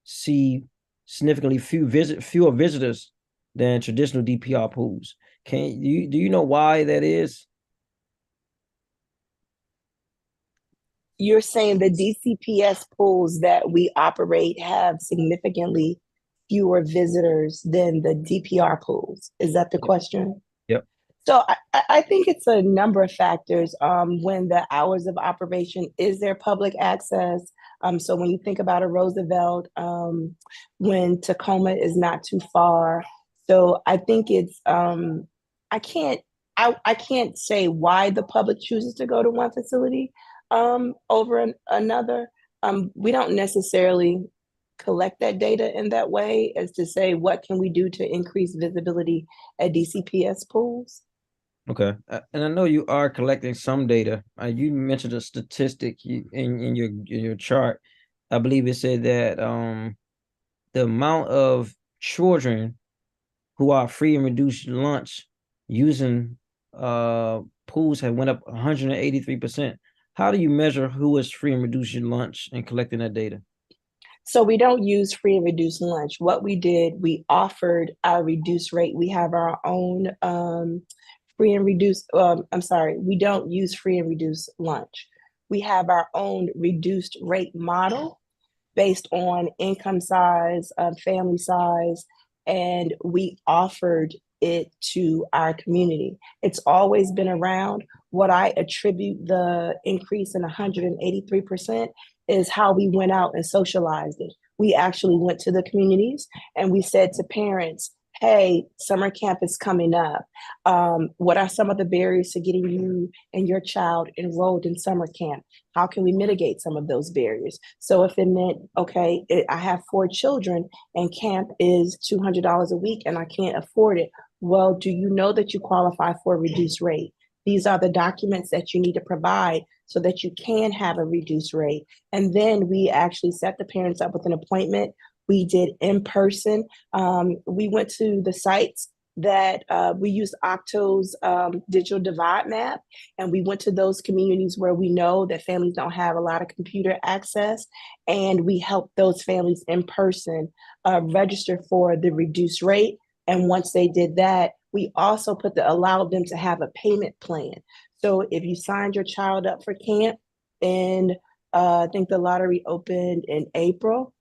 see significantly fewer visitors than traditional DPR pools. Do you know why that is? You're saying the DCPS pools that we operate have significantly fewer visitors than the DPR pools. Is that the question? Yep. So I think it's a number of factors. When the hours of operation, is there public access? So when you think about a Roosevelt, when Tacoma is not too far. So I think it's I can't say why the public chooses to go to one facility over another. We don't necessarily collect that data in that way as to say what can we do to increase visibility at DCPS pools. Okay, and I know you are collecting some data. You mentioned a statistic in your chart. I believe it said that the amount of children who are free and reduced lunch using pools have went up 183%. How do you measure who is free and reduced lunch and collecting that data? So we don't use free and reduced lunch. What we did, we offered our reduced rate. We have our own free and reduced, we don't use free and reduced lunch. We have our own reduced rate model based on income size, family size, and we offered it to our community. It's always been around. What I attribute the increase in 183% is how we went out and socialized it. We actually went to the communities and we said to parents, hey, summer camp is coming up. What are some of the barriers to getting you and your child enrolled in summer camp? How can we mitigate some of those barriers? So if it meant, okay, I have 4 children and camp is $200 a week and I can't afford it. Well, do you know that you qualify for a reduced rate? These are the documents that you need to provide so that you can have a reduced rate. And then we actually set the parents up with an appointment. We did in person. We went to the sites that we used Octo's digital divide map, and we went to those communities where we know that families don't have a lot of computer access, and we helped those families in person register for the reduced rate. And once they did that, we also allowed them to have a payment plan. So if you signed your child up for camp, and I think the lottery opened in April,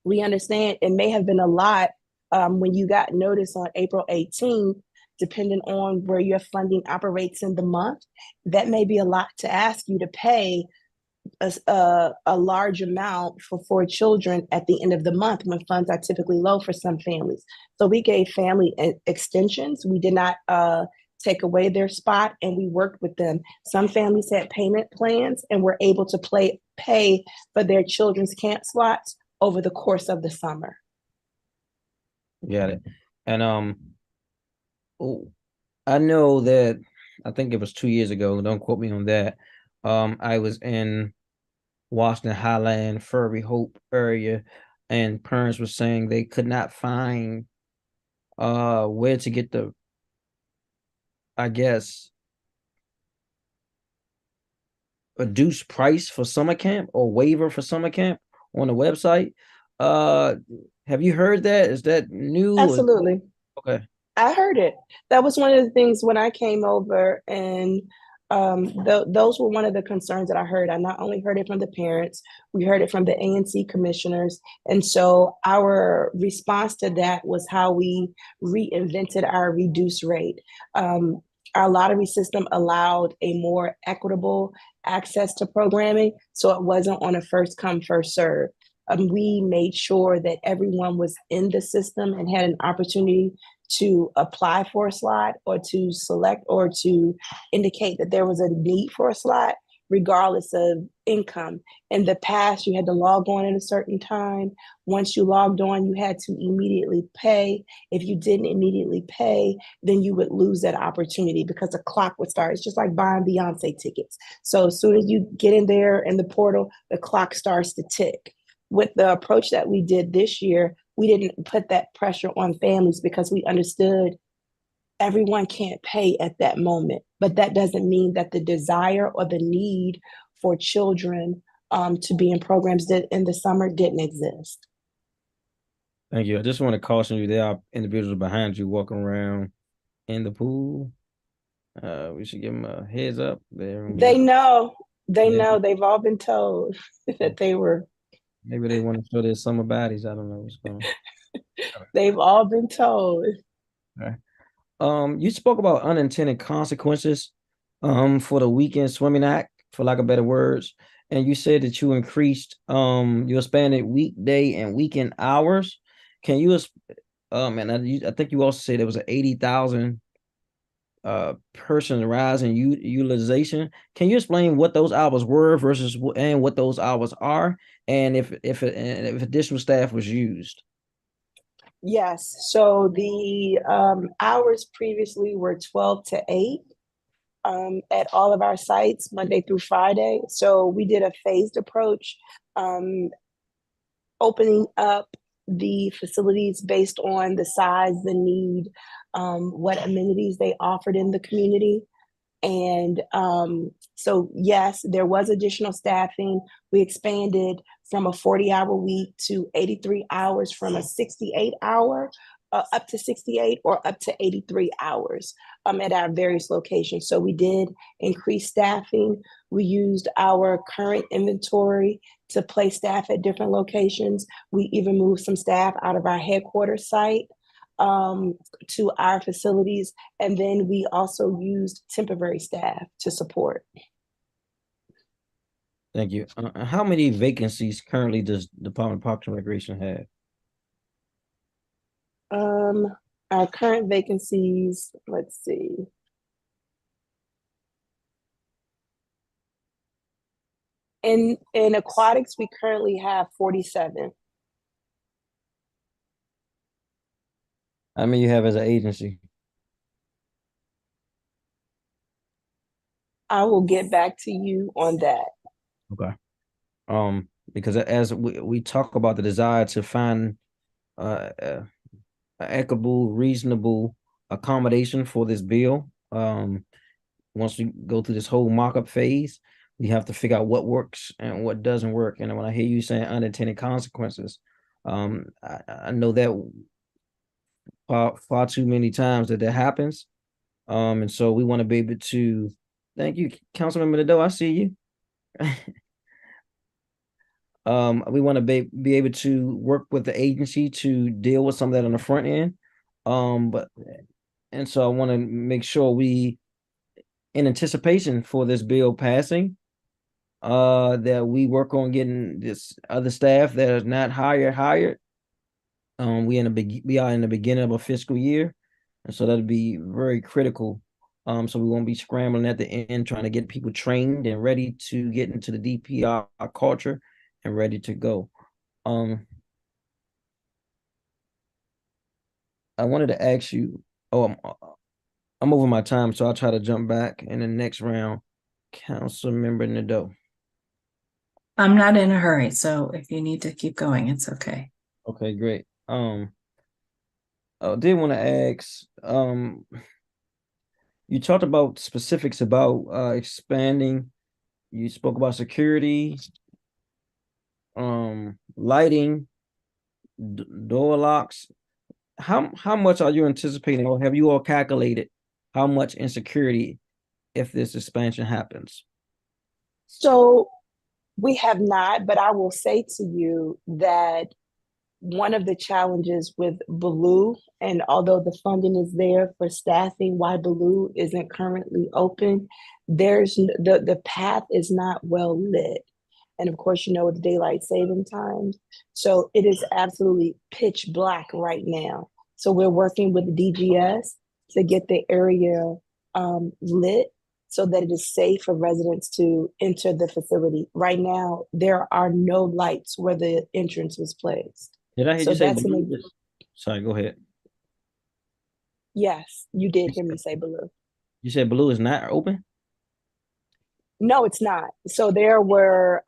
we understand it may have been a lot when you got notice on April 18th, depending on where your funding operates in the month. That may be a lot to ask you to pay a large amount for 4 children at the end of the month when funds are typically low for some families. So we gave family extensions. We did not take away their spot, and we worked with them. Some families had payment plans and were able to pay for their children's camp slots over the course of the summer. Got it. And I know that I think it was 2 years ago, don't quote me on that. I was in Washington Highland, Furby Hope area, and parents were saying they could not find where to get the, I guess, reduced price for summer camp or waiver for summer camp on the website. Have you heard that? Is that new? Absolutely. Okay. I heard it. That was one of the things when I came over, and those were one of the concerns that I heard. I not only heard it from the parents, we heard it from the ANC commissioners. And so our response to that was how we reinvented our reduced rate. Our lottery system allowed a more equitable access to programming, so it wasn't on a first come, first serve. We made sure that everyone was in the system and had an opportunity to apply for a slot or to select or to indicate that there was a need for a slot, regardless of income. In the past, you had to log on at a certain time. Once you logged on, you had to immediately pay. If you didn't immediately pay, then you would lose that opportunity because the clock would start. It's just like buying Beyonce tickets. So as soon as you get in there in the portal, the clock starts to tick. With the approach that we did this year, we didn't put that pressure on families because we understood everyone can't pay at that moment. But that doesn't mean that the desire or the need for children to be in programs that in the summer didn't exist. Thank you. I just want to caution you, there are individuals behind you walking around in the pool. We should give them a heads up there. They know, Yeah. they've all been told that they were, Maybe they want to show their summer bodies. I don't know what's going on. they've all been told. Okay. You spoke about unintended consequences for the Weekend Swimming Act, for lack of better words, and you said that you increased you expanded weekday and weekend hours. Can you and I think you also said there was an 80,000 person rise in utilization. Can you explain what those hours were versus and what those hours are, and if additional staff was used? Yes. So the hours previously were 12 to 8 at all of our sites, Monday through Friday. So we did a phased approach, opening up the facilities based on the size, the need, what amenities they offered in the community. And so, yes, there was additional staffing. We expanded from a 40-hour week to 83 hours, from a 68 hour up to 68 or up to 83 hours at our various locations. So we did increase staffing. We used our current inventory to place staff at different locations. We even moved some staff out of our headquarters site to our facilities. And then we also used temporary staff to support. Thank you. How many vacancies currently does Department of Parks and Recreation have? Our current vacancies, let's see. In aquatics, we currently have 47. How many you have as an agency? I will get back to you on that. Okay. Because as we talk about the desire to find equitable, reasonable accommodation for this bill, once we go through this whole mock-up phase, we have to figure out what works and what doesn't work. And when I hear you saying unintended consequences, I know that far too many times that happens. And so we want to be able to, thank you, Councilmember Nadeau, I see you. We want to be able to work with the agency to deal with some of that on the front end. And so I want to make sure we, in anticipation for this bill passing, that we work on getting this other staff that is not hired. We are in the beginning of a fiscal year, and so that'll be very critical. So we won't be scrambling at the end trying to get people trained and ready to get into the DPR culture and ready to go. I wanted to ask you, I'm over my time, so I'll try to jump back in the next round. Councilmember Nadeau. I'm not in a hurry, so if you need to keep going, it's okay. Okay, great. I did want to ask, you talked about specifics about expanding You spoke about security, lighting, door locks. How much are you anticipating, or have you all calculated how much insecurity if this expansion happens? So we have not, but I will say to you that one of the challenges with Blue, and although the funding is there for staffing, why Blue isn't currently open, there's the path is not well lit. And of course, you know, with daylight saving times. So it is absolutely pitch black right now. So we're working with DGS to get the area lit so that it is safe for residents to enter the facility. Right now, there are no lights where the entrance was placed. Did I hear So you say that's blue? an, Sorry, go ahead. yes, you did hear me say Blue. You said blue is not open? No, it's not. So there were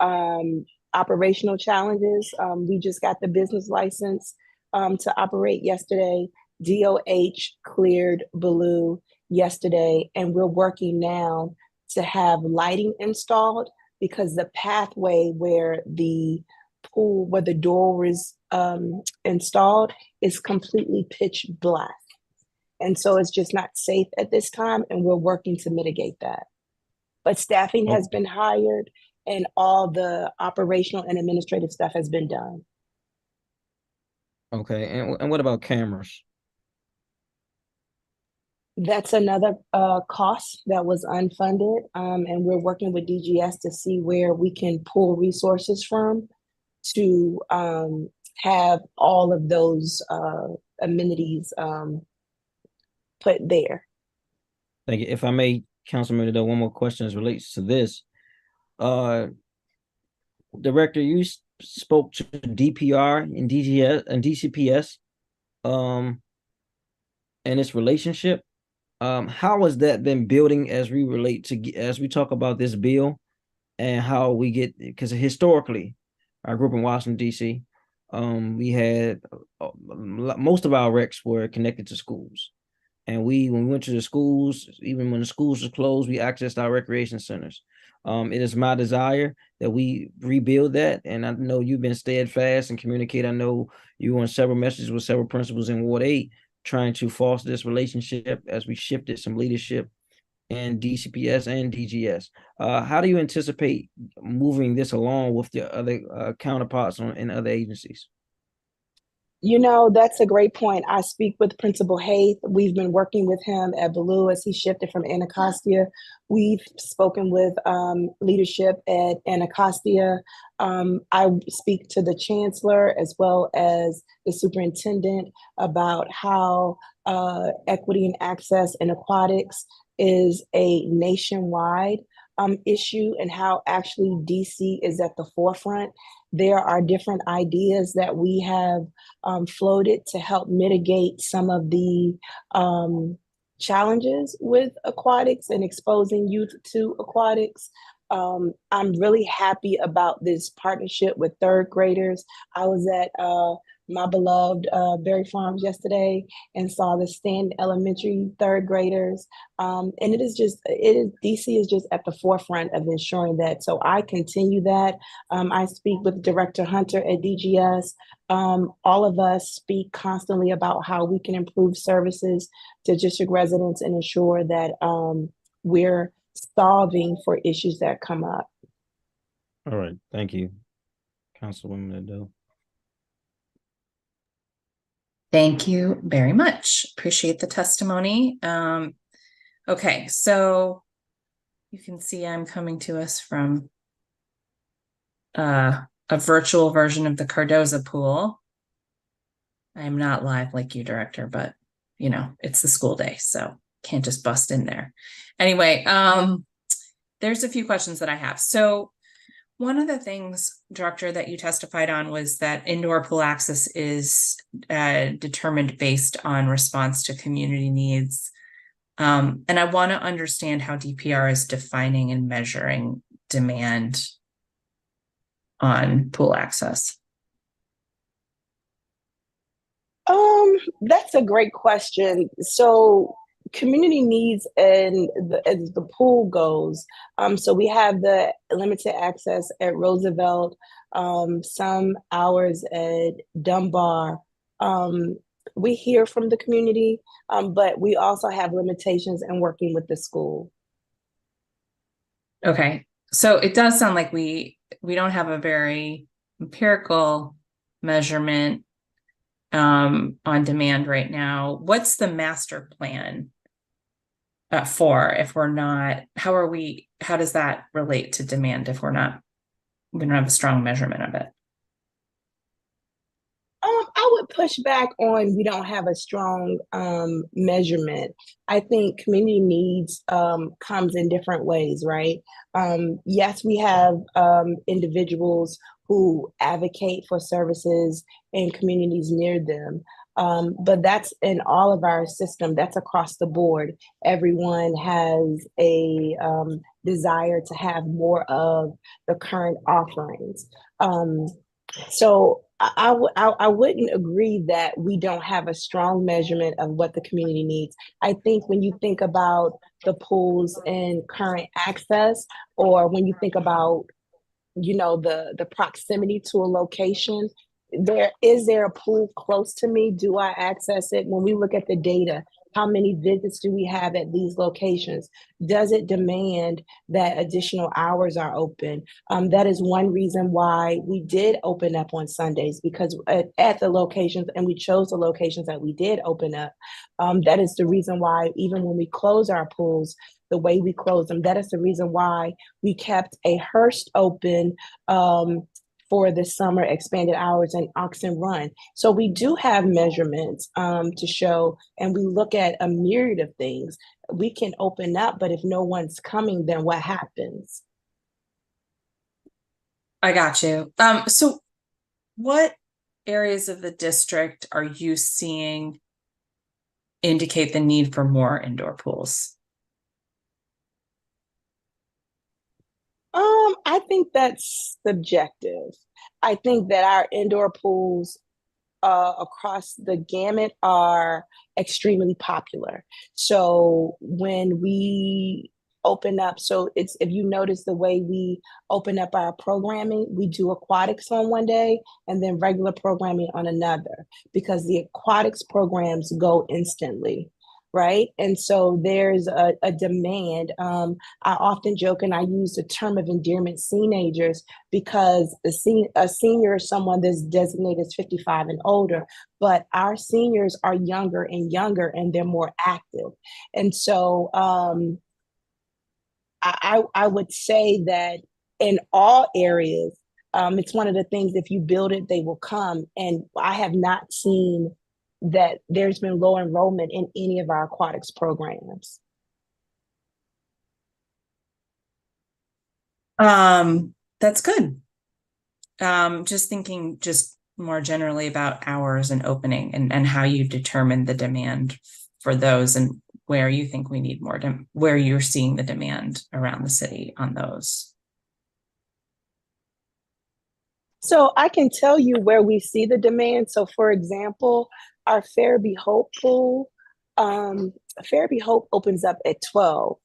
operational challenges. We just got the business license to operate yesterday. DOH cleared Blue yesterday, and we're working now to have lighting installed because the pathway where the pool, where the door was installed, is completely pitch black. And so it's just not safe at this time, and we're working to mitigate that. But staffing has been hired and all the operational and administrative stuff has been done. Okay, and what about cameras? That's another cost that was unfunded, and we're working with DGS to see where we can pull resources from to have all of those amenities put there. Thank you. If I may, Councilman Nadeau, one more question as relates to this. Director, you spoke to DPR and DGS and DCPS and its relationship. How has that been building as we talk about this bill and how we get, because historically, I grew up in Washington, D.C. We had most of our recs were connected to schools. And when we went to the schools, even when the schools were closed, we accessed our recreation centers. It is my desire that we rebuild that. And I know you've been steadfast and communicate. I know you on several messages with several principals in Ward 8 trying to foster this relationship as we shifted some leadership in DCPS and DGS. How do you anticipate moving this along with the other counterparts in other agencies? You know, that's a great point. I speak with Principal Hayth. We've been working with him at Blue as he shifted from Anacostia. We've spoken with leadership at Anacostia. I speak to the chancellor as well as the superintendent about how equity and access in aquatics is a nationwide issue and how actually DC is at the forefront. There are different ideas that we have floated to help mitigate some of the challenges with aquatics and exposing youth to aquatics. I'm really happy about this partnership with third graders. I was at my beloved Berry Farms yesterday and saw the Stand Elementary third graders. And DC is just at the forefront of ensuring that. So I continue that. I speak with Director Hunter at DGS. All of us speak constantly about how we can improve services to district residents and ensure that we're solving for issues that come up. All right, thank you, Councilwoman Nadeau. Thank you very much. Appreciate the testimony. Okay, so you can see I'm coming to us from a virtual version of the Cardoza pool. I'm not live like you, Director, but you know, it's the school day, so can't just bust in there. Anyway, there's a few questions that I have. So one of the things, Director, that you testified on was that indoor pool access is determined based on response to community needs. And I want to understand how DPR is defining and measuring demand on pool access. That's a great question. So community needs and as the pool goes. So we have the limited access at Roosevelt, some hours at Dunbar. We hear from the community, but we also have limitations in working with the school. Okay, so it does sound like we don't have a very empirical measurement on demand right now. What's the master plan for if we're not? How does that relate to demand if we don't have a strong measurement of it? I would push back on we don't have a strong measurement. I think community needs comes in different ways, right? Yes, we have individuals who advocate for services in communities near them. But that's in all of our system. That's across the board. Everyone has a desire to have more of the current offerings. So I wouldn't agree that we don't have a strong measurement of what the community needs. I think when you think about the pools and current access, or when you think about, the proximity to a location, is there a pool close to me? Do I access it? When we look at the data, how many visits do we have at these locations? Does it demand that additional hours are open? That is one reason why we did open up on Sundays, because at the locations, and we chose the locations that we did open up. That is the reason why even when we close our pools, the way we close them, that is the reason why we kept a Hearst open for the summer expanded hours and Oxen Run. So we do have measurements to show, and we look at a myriad of things. We can open up, but if no one's coming, then what happens? I got you. So what areas of the district are you seeing indicate the need for more indoor pools? I think that's subjective. I think that our indoor pools across the gamut are extremely popular. So when we open up, so it's, if you notice the way we open up our programming, we do aquatics on one day and then regular programming on another, because the aquatics programs go instantly. Right. And so there's a demand. I often joke and I use the term of endearment seenagers, because a senior is someone that's designated as 55 and older, but our seniors are younger and younger and they're more active. And so I would say that in all areas, it's one of the things, if you build it, they will come. And I have not seen that there's been low enrollment in any of our aquatics programs. That's good. Just thinking just more generally about hours and opening and how you determine the demand for those and where you think we need more, where you're seeing the demand around the city on those. So I can tell you where we see the demand. So for example, our Fairby Hope pool, Fairby Hope opens up at 12,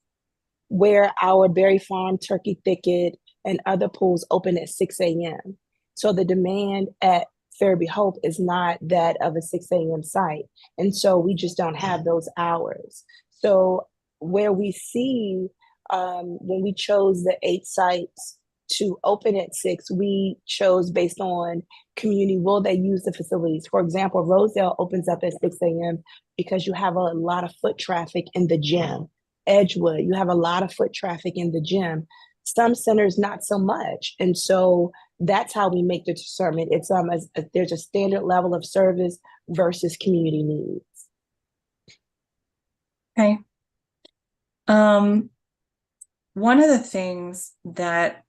where our Berry Farm, Turkey Thicket, and other pools open at 6 a.m. So the demand at Fairby Hope is not that of a 6 a.m. site. And so we just don't have those hours. So where we see, when we chose the 8 sites to open at 6, we chose based on community. Will they use the facilities? For example, Rosedale opens up at 6 a.m. because you have a lot of foot traffic in the gym. Edgewood, you have a lot of foot traffic in the gym. Some centers, not so much. And so that's how we make the discernment. It's there's a standard level of service versus community needs. Okay. One of the things that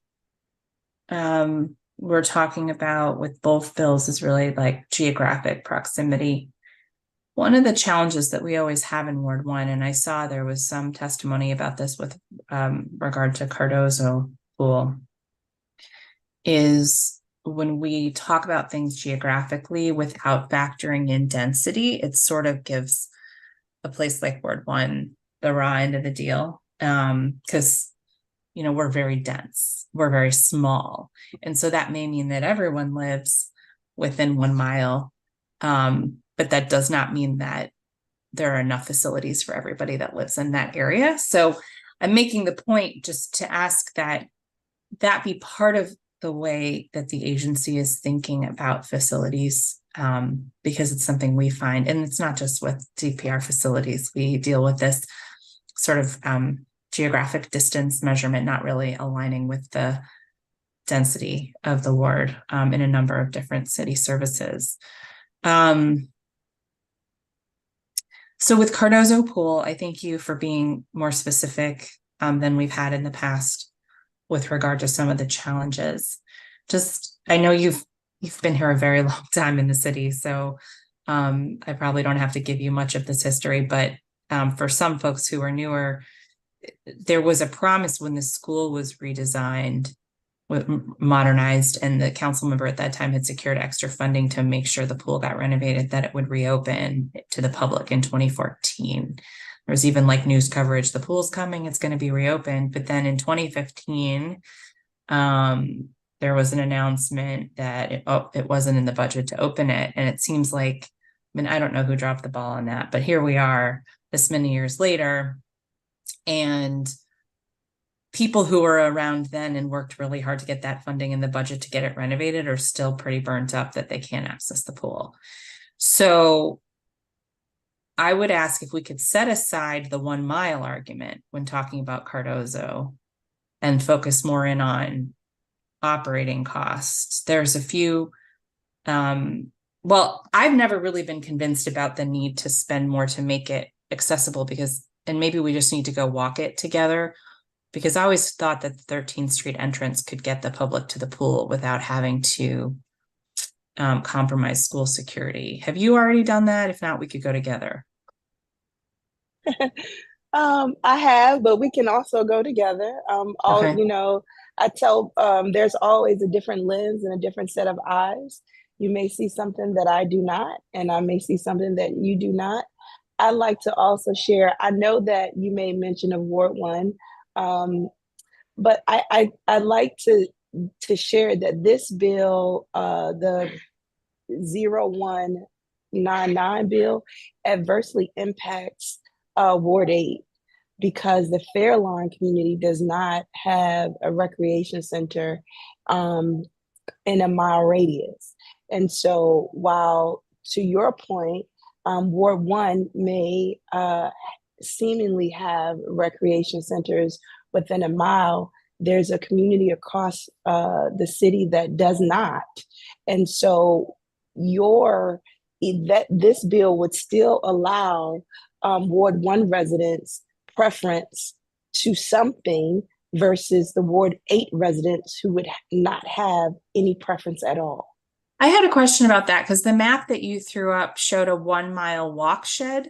we're talking about with both bills is really like geographic proximity. One of the challenges that we always have in Ward 1, and I saw there was some testimony about this with regard to Cardozo Pool, is when we talk about things geographically without factoring in density, it sort of gives a place like Ward 1 the raw end of the deal, because we're very dense, we're very small, and so that may mean that everyone lives within 1 mile, but that does not mean that there are enough facilities for everybody that lives in that area. So I'm making the point just to ask that be part of the way that the agency is thinking about facilities, because it's something we find, and it's not just with DPR facilities, we deal with this sort of geographic distance measurement not really aligning with the density of the ward in a number of different city services. So with Cardozo Pool, I thank you for being more specific than we've had in the past with regard to some of the challenges. I know you've been here a very long time in the city, so I probably don't have to give you much of this history, but for some folks who are newer, there was a promise when the school was redesigned, modernized, and the council member at that time had secured extra funding to make sure the pool got renovated, that it would reopen to the public in 2014. There was even like news coverage, the pool's coming, it's going to be reopened. But then in 2015, there was an announcement that it wasn't in the budget to open it. And it seems like, I don't know who dropped the ball on that, but here we are this many years later. And people who were around then and worked really hard to get that funding in the budget to get it renovated are still pretty burnt up that they can't access the pool. So I would ask if we could set aside the 1 mile argument when talking about Cardozo and focus more in on operating costs. There's a few, well, I've never really been convinced about the need to spend more to make it accessible, because, and maybe we just need to go walk it together, because I always thought that the 13th Street entrance could get the public to the pool without having to compromise school security. Have you already done that? If not, we could go together. I have, but we can also go together. Okay. I tell there's always a different lens and a different set of eyes. You may see something that I do not, and I may see something that you do not. I'd like to also share, I know that you made mention of Ward 1, but I'd like to share that this bill, the 0199 bill, adversely impacts Ward 8, because the Fairlawn community does not have a recreation center in a mile radius. And so while, to your point, Ward 1 may seemingly have recreation centers within a mile, there's a community across the city that does not. And so this bill would still allow Ward 1 residents preference to something versus the Ward 8 residents who would not have any preference at all. I had a question about that, because the map that you threw up showed a 1 mile walk shed,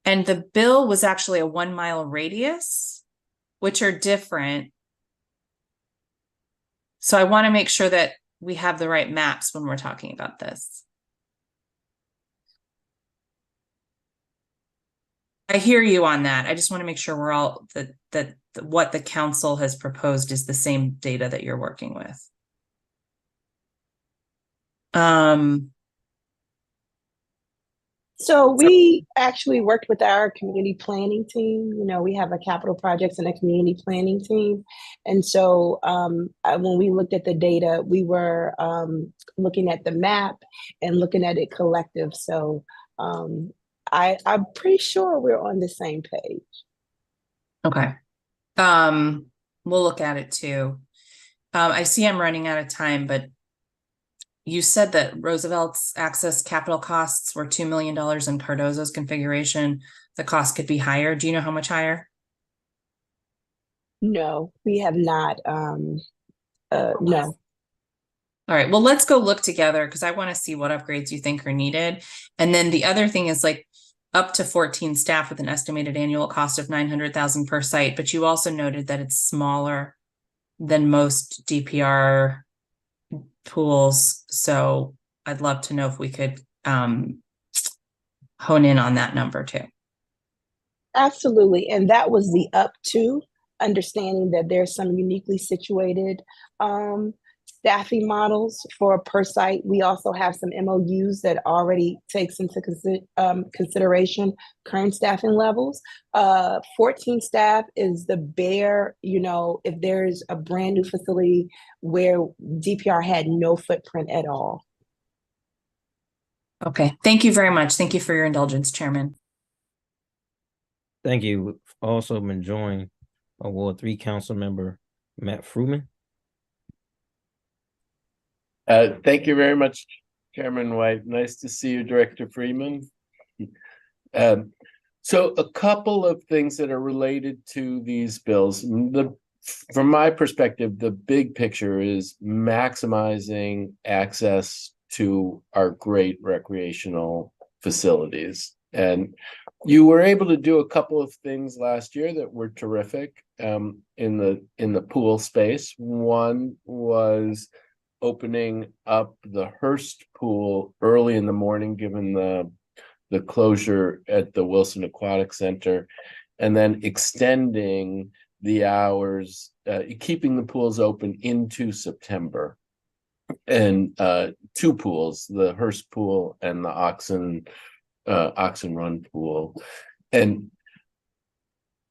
and the bill was actually a 1 mile radius, which are different. So I want to make sure that we have the right maps when we're talking about this. I hear you on that. I just want to make sure we're all that what the council has proposed is the same data that you're working with. So we actually worked with our community planning team. We have a capital projects and a community planning team. And so when we looked at the data, we were looking at the map and looking at it collective. So I'm pretty sure we're on the same page. Okay. We'll look at it too. I see I'm running out of time, but you said that Roosevelt's access capital costs were $2 million in Cardozo's configuration. The cost could be higher. Do you know how much higher? No, we have not. No. All right. Well, let's go look together, because I want to see what upgrades you think are needed. And then the other thing is like up to 14 staff with an estimated annual cost of $900,000 per site. But you also noted that it's smaller than most DPR pools. So I'd love to know if we could hone in on that number too. Absolutely. And that was the up to, understanding that there's some uniquely situated staffing models for a per site. We also have some MOUs that already takes into consideration current staffing levels. 14 staff is the bare, if there's a brand new facility where DPR had no footprint at all. Okay, thank you very much. Thank you for your indulgence, Chairman. Thank you. We've also been joined by Ward 3 Councilmember Matt Fruman. Thank you very much, Chairman White. Nice to see you, Director Freeman. So a couple of things that are related to these bills. From my perspective, the big picture is maximizing access to our great recreational facilities. And you were able to do a couple of things last year that were terrific in the pool space. One was opening up the Hearst pool early in the morning, given the closure at the Wilson Aquatic Center, and then extending the hours, keeping the pools open into September. And two pools, the Hearst pool and the Oxen Run pool. And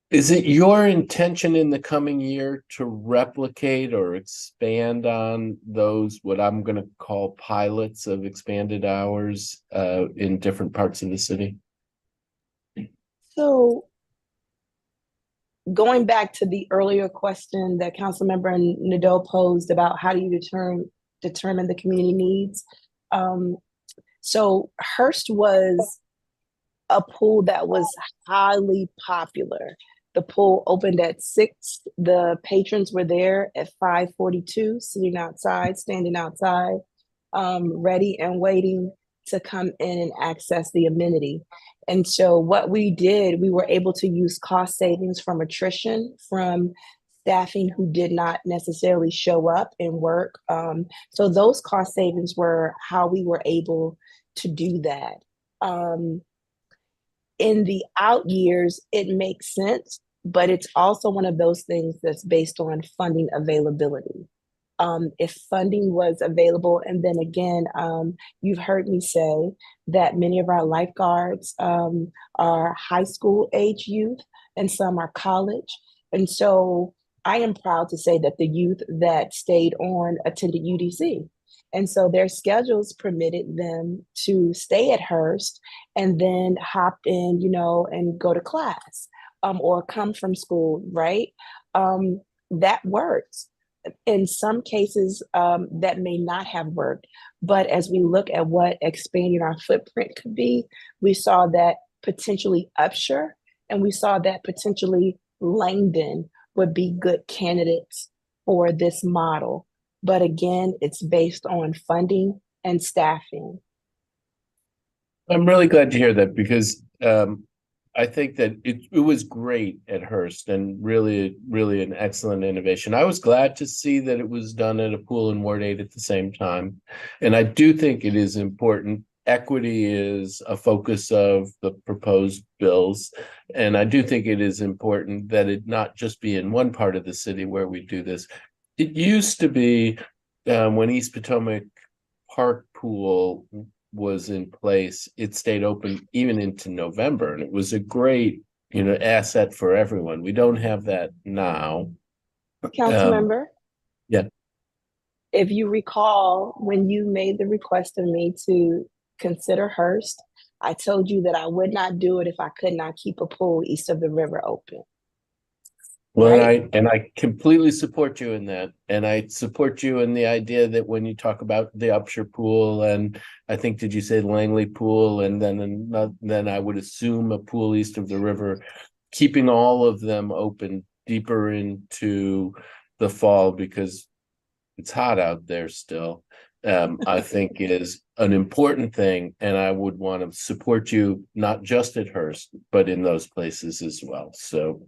is it your intention in the coming year to replicate or expand on those, what I'm going to call pilots of expanded hours in different parts of the city? So going back to the earlier question that Councilmember Nadeau posed about how do you determine the community needs. So Hearst was a pool that was highly popular. The pool opened at 6. The patrons were there at 5:42, sitting outside, standing outside, ready and waiting to come in and access the amenity. And so what we did, we were able to use cost savings from attrition, from staffing who did not necessarily show up and work. So those cost savings were how we were able to do that. In the out years, it makes sense, but it's also one of those things that's based on funding availability. If funding was available, and then again, you've heard me say that many of our lifeguards are high school age youth and some are college. And so I am proud to say that the youth that stayed on attended UDC. And so their schedules permitted them to stay at Hearst and then hop in, and go to class or come from school, right? That works. In some cases, that may not have worked. But as we look at what expanding our footprint could be, we saw that potentially Upshur, and we saw that potentially Langdon would be good candidates for this model. But again, it's based on funding and staffing. I'm really glad to hear that, because I think that it was great at Hearst and really, really an excellent innovation. I was glad to see that it was done at a pool in Ward 8 at the same time. And I do think it is important. Equity is a focus of the proposed bills. And I do think it is important that it not just be in one part of the city where we do this. It used to be when East Potomac Park Pool was in place, it stayed open even into November, and it was a great, asset for everyone. We don't have that now. Councilmember? Yeah. If you recall, when you made the request of me to consider Hearst, I told you that I would not do it if I could not keep a pool east of the river open. Well, right? I completely support you in that. And I support you in the idea that when you talk about the Upshur pool, and I think, did you say Langley pool? And then I would assume a pool east of the river, keeping all of them open deeper into the fall because it's hot out there still. I think it is an important thing, and I would want to support you not just at Hearst, but in those places as well. So,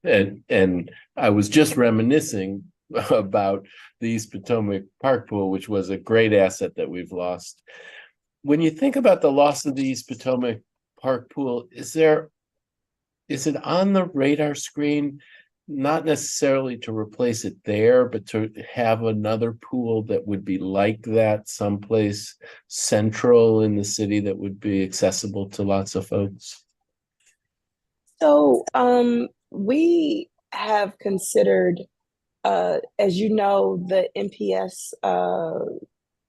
and I was just reminiscing about the East Potomac Park Pool, which was a great asset that we've lost. when you think about the loss of the East Potomac Park pool, is it on the radar screen, not necessarily to replace it there, but to have another pool that would be like that someplace central in the city that would be accessible to lots of folks? So we have considered, as you know, the NPS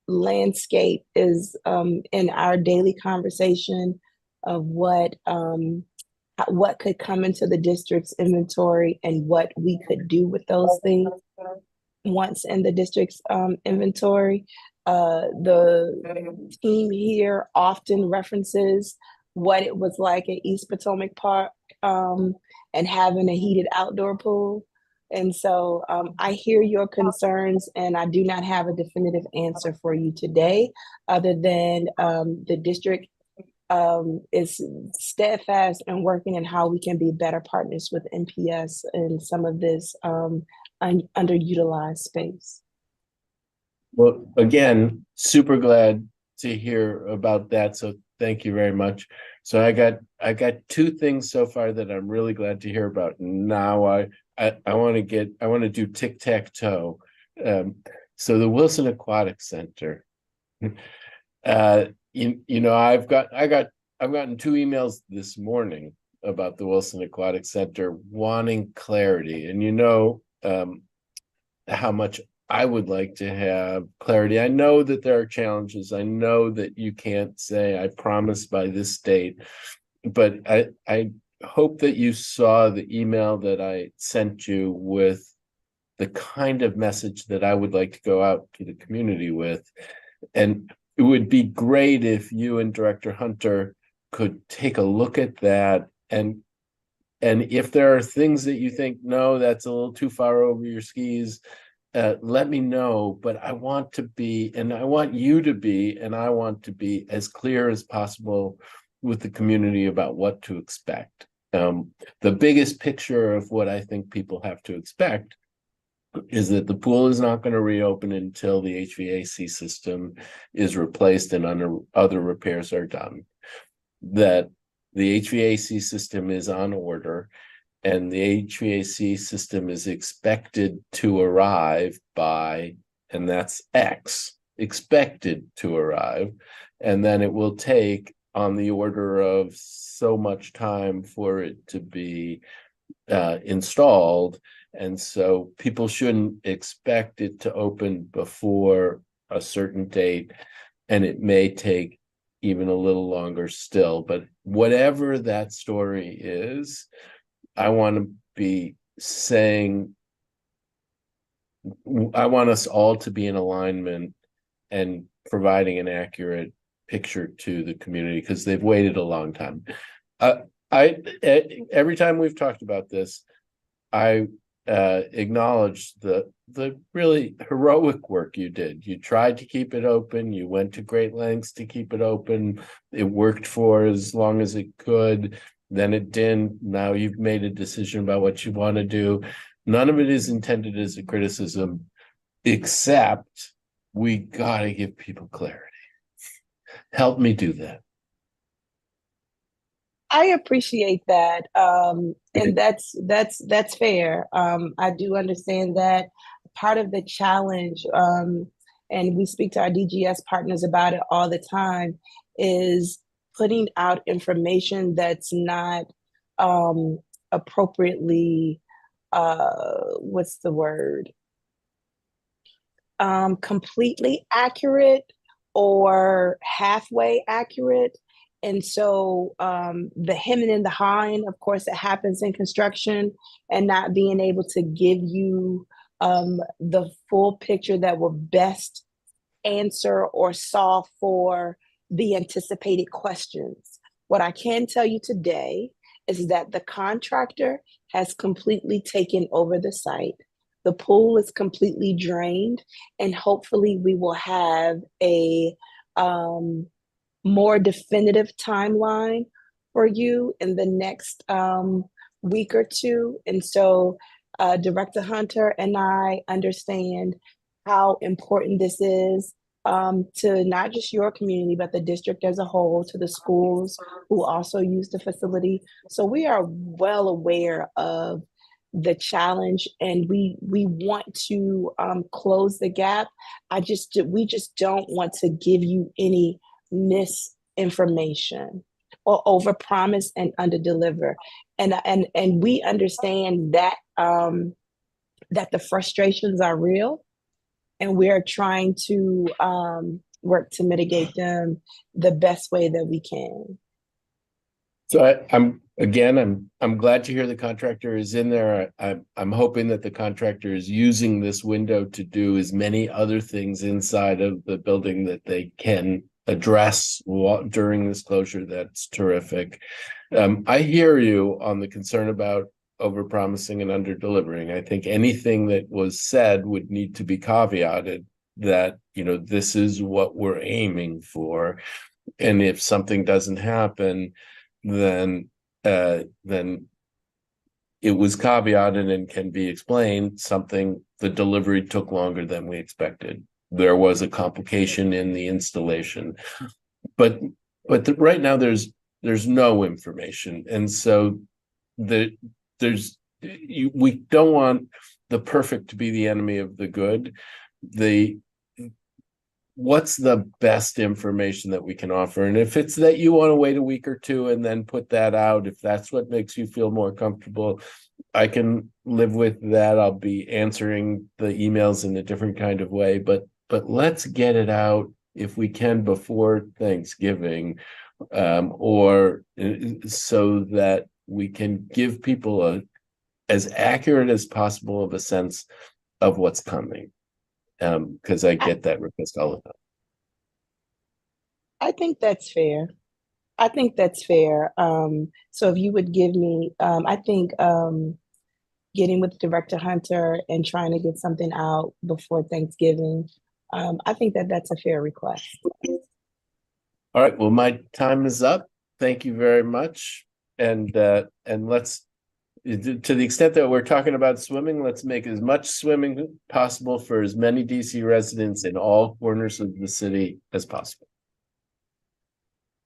landscape is in our daily conversation of what could come into the district's inventory and what we could do with those things once in the district's inventory. The team here often references what it was like at East Potomac Park and having a heated outdoor pool. And so I hear your concerns, and I do not have a definitive answer for you today, other than the district is steadfast in working in how we can be better partners with NPS in some of this underutilized space. Well, again, super glad to hear about that. So thank you very much. So I got two things so far that I'm really glad to hear about. Now I want to do tic-tac-toe. So the Wilson Aquatic Center. I've gotten two emails this morning about the Wilson Aquatic Center wanting clarity, and how much I would like to have clarity. I know that there are challenges. I know that you can't say I promise by this date, but I hope that you saw the email that I sent you with the kind of message that I would like to go out to the community with. And it would be great if you and Director Hunter could take a look at that. And if there are things that you think, no, that's a little too far over your skis, let me know. But I want to be, and I want you to be, and I want to be as clear as possible with the community about what to expect. The biggest picture of what I think people have to expect is that the pool is not going to reopen until the HVAC system is replaced and other repairs are done. That the HVAC system is on order, and the HVAC system is expected to arrive by, and that's X, expected to arrive, and then it will take on the order of so much time for it to be installed. And so people shouldn't expect it to open before a certain date, and it may take even a little longer still. But whatever that story is, I want to be saying, I want us all to be in alignment and providing an accurate picture to the community, because they've waited a long time. Every time we've talked about this, I acknowledge the really heroic work you did. You tried to keep it open. You went to great lengths to keep it open. It worked for as long as it could. Then it didn't. Now you've made a decision about what you want to do. None of it is intended as a criticism, except we got to give people clarity. Help me do that. I appreciate that, and that's fair. I do understand that part of the challenge, and we speak to our DGS partners about it all the time, is putting out information that's not appropriately, what's the word? Completely accurate or halfway accurate. And so the hemming and the hawing, of course, it happens in construction, and not being able to give you the full picture that will best answer or solve for the anticipated questions. What I can tell you today is that the contractor has completely taken over the site. The pool is completely drained, and hopefully we will have a more definitive timeline for you in the next week or two. And so Director Hunter and I understand how important this is to not just your community, but the district as a whole, to the schools who also use the facility. So we are well aware of the challenge, and we want to close the gap. We just don't want to give you any misinformation or overpromise and underdeliver. And we understand that that the frustrations are real, and we're trying to work to mitigate them the best way that we can. So I'm glad to hear the contractor is in there. I'm hoping that the contractor is using this window to do as many other things inside of the building that they can address during this closure. That's terrific. I hear you on the concern about overpromising and underdelivering. I think anything that was said would need to be caveated that, this is what we're aiming for. And if something doesn't happen, then it was caveated and can be explained. The delivery took longer than we expected. There was a complication in the installation, but right now there's no information, and so we don't want the perfect to be the enemy of the good. What's the best information that we can offer? And if it's that you want to wait a week or two and then put that out, if that's what makes you feel more comfortable, I can live with that. I'll be answering the emails in a different kind of way, but let's get it out if we can before Thanksgiving, or so that we can give people as accurate as possible of a sense of what's coming. Because I get that request all the time. I think that's fair. So if you would give me, I think getting with Director Hunter and trying to get something out before Thanksgiving, I think that's a fair request. All right. Well, my time is up. Thank you very much. And let's, to the extent that we're talking about swimming, let's make as much swimming possible for as many DC residents in all corners of the city as possible.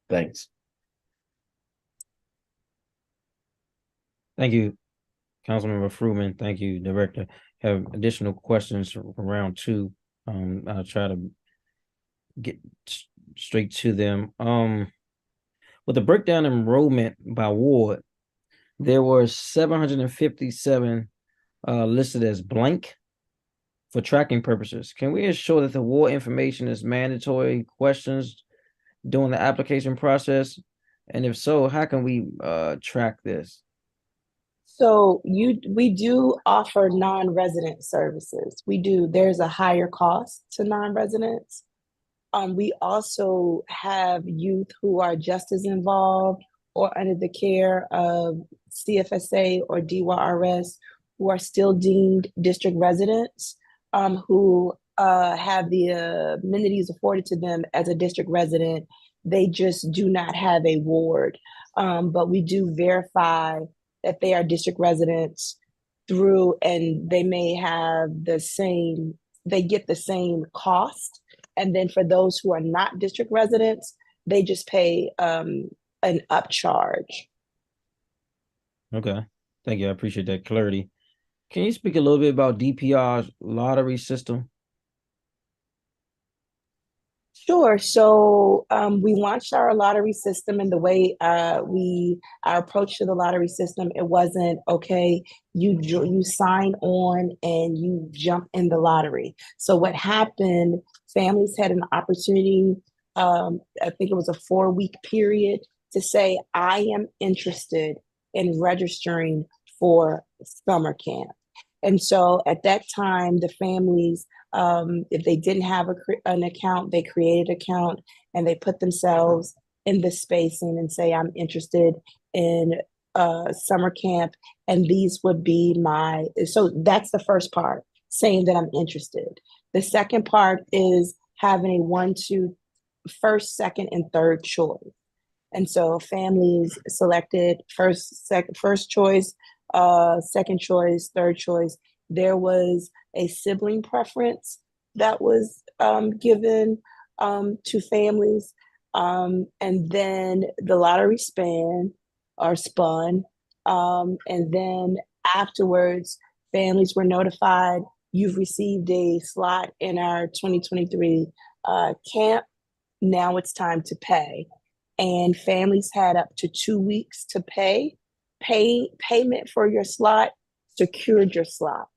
Thanks. Thank you, Councilmember Fruman. Thank you, Director. Have additional questions for round two. I'll try to get straight to them. With the breakdown enrollment by ward, there were 757 listed as blank for tracking purposes. Can we ensure that the ward information is mandatory questions during the application process? And if so, how can we track this? So we do offer non-resident services. We do. There's a higher cost to non-residents. We also have youth who are just as involved or under the care of CFSA or DYRS who are still deemed district residents, who have the amenities afforded to them as a district resident. They just do not have a ward. But we do verify that they are district residents through, and they may have they get the same cost. And then for those who are not district residents, they just pay an upcharge. Okay, thank you. I appreciate that clarity. Can you speak a little bit about DPR's lottery system? Sure. So we launched our lottery system, and the way our approach to the lottery system, it wasn't okay. You sign on and you jump in the lottery. So what happened? Families had an opportunity. I think it was a 4-week period to say, I am interested in registering for summer camp. And so at that time, the families, if they didn't have an account, they created an account and they put themselves in the spacing and say, I'm interested in summer camp. And these would be so that's the first part, saying that I'm interested. The second part is having a 1, 2, first, second, and third choice. And so families selected first choice, second choice, third choice. There was a sibling preference that was given to families. And then the lottery spun. And then afterwards, families were notified, you've received a slot in our 2023 camp. Now it's time to pay. And families had up to 2 weeks to pay. Payment for your slot secured your slot.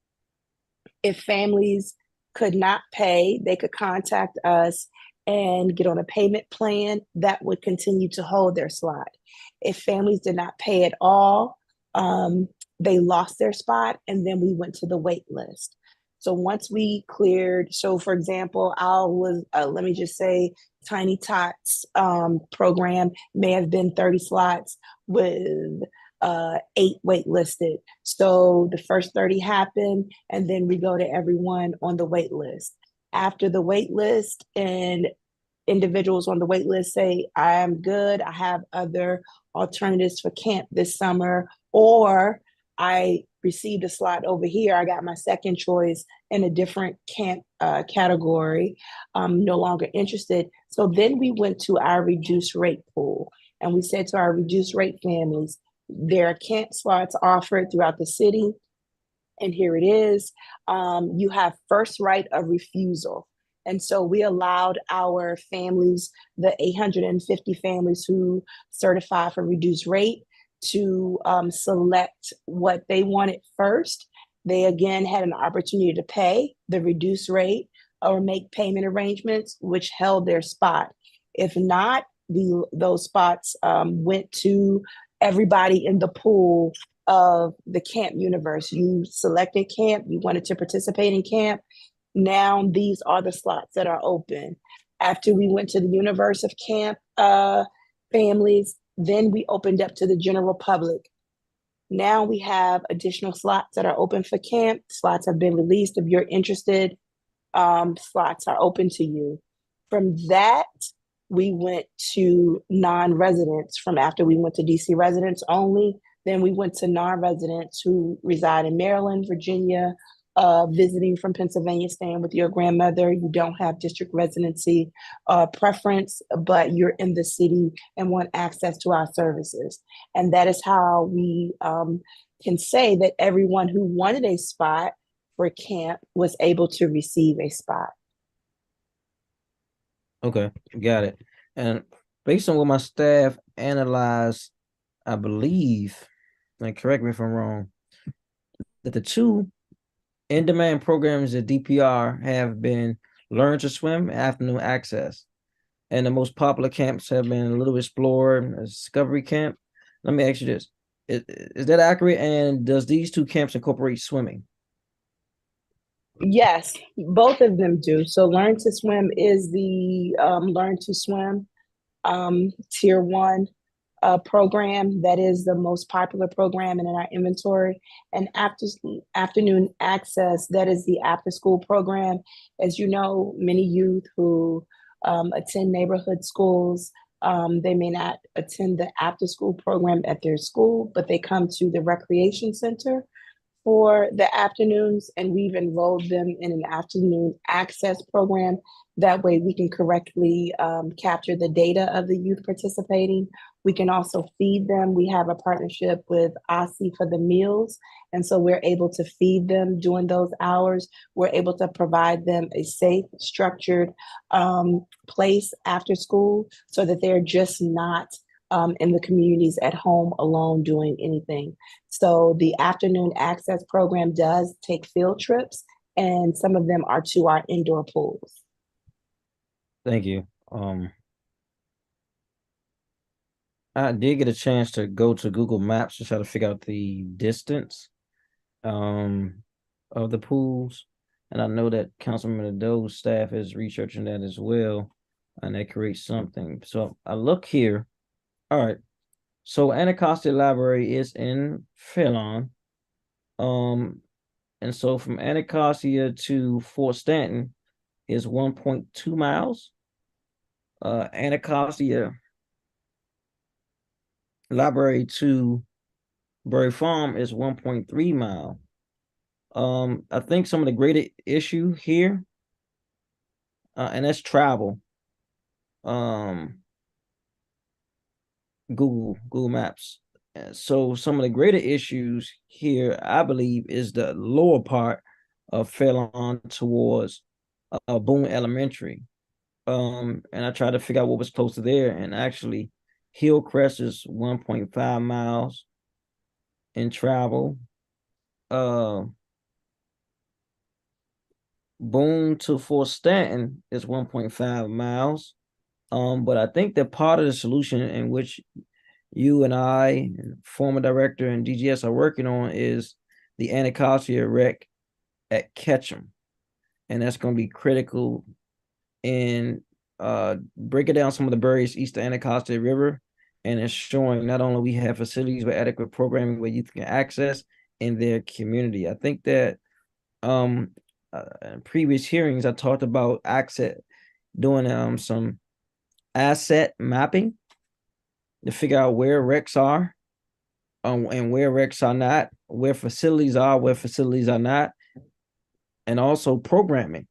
If families could not pay, they could contact us and get on a payment plan that would continue to hold their slot. If families did not pay at all, they lost their spot, and then we went to the wait list. So once we cleared, so for example, let me just say, Tiny Tots program may have been 30 slots with 8 waitlisted. So the first 30 happen, and then we go to everyone on the wait list. After the wait list and individuals on the wait list say, I am good, I have other alternatives for camp this summer, or I received a slot over here, I got my second choice in a different camp category, I'm no longer interested. So then we went to our reduced rate pool, and we said to our reduced rate families, there are camp slots offered throughout the city, and here it is. You have first right of refusal. And so we allowed our families, the 850 families who certify for reduced rate, to select what they wanted first. They again had an opportunity to pay the reduced rate or make payment arrangements, which held their spot. If not, those spots went to everybody in the pool of the camp universe. You selected camp, you wanted to participate in camp. Now these are the slots that are open. After we went to the universe of camp families, then we opened up to the general public. Now we have additional slots that are open for camp. Slots have been released. If you're interested, slots are open to you. From that, we went to non-residents. From after we went to DC residents only, then we went to non-residents who reside in Maryland, Virginia, visiting from Pennsylvania, staying with your grandmother. You don't have district residency preference, but you're in the city and want access to our services. And that is how we can say that everyone who wanted a spot for camp was able to receive a spot. Okay, got it. And based on what my staff analyzed, I believe, and correct me if I'm wrong, that the two in-demand programs at DPR have been Learn to Swim and Afternoon Access. And the most popular camps have been Little Explorer and Discovery Camp. Let me ask you this. Is that accurate? And does these two camps incorporate swimming? Yes, both of them do. So Learn to Swim is the Learn to Swim Tier 1 program that is the most popular program in our inventory. And Afternoon Access, that is the after school program. As you know, many youth who attend neighborhood schools, they may not attend the after school program at their school, but they come to the recreation center for the afternoons, and we've enrolled them in an afternoon access program. That way we can correctly capture the data of the youth participating. We can also feed them. We have a partnership with OSSI for the meals. And so we're able to feed them during those hours. We're able to provide them a safe, structured place after school so that they're just not in the communities at home alone doing anything. So the afternoon access program does take field trips, and some of them are to our indoor pools. Thank you. I did get a chance to go to Google Maps to try to figure out the distance of the pools. And I know that Councilmember Nadeau's staff is researching that as well, and that creates something. So I look here. All right. So Anacostia Library is in Fairlawn. And so from Anacostia to Fort Stanton is 1.2 miles. Anacostia Library to Berry Farm is 1.3 mile. I think some of the greater issue here, and that's travel. Google Maps. So some of the greater issues here, I believe, is the lower part of Fairlawn towards Boone Elementary. And I tried to figure out what was close to there, and actually Hillcrest is 1.5 miles in travel. Boone to Fort Stanton is 1.5 miles. But I think that part of the solution in which you and I, and former director and DGS are working on is the Anacostia wreck at Ketchum. And that's going to be critical in breaking down some of the barriers east of Anacostia River and ensuring not only we have facilities with adequate programming where youth can access in their community. I think that in previous hearings, I talked about doing some asset mapping to figure out where wrecks are and where wrecks are not, where facilities are not, and also programming.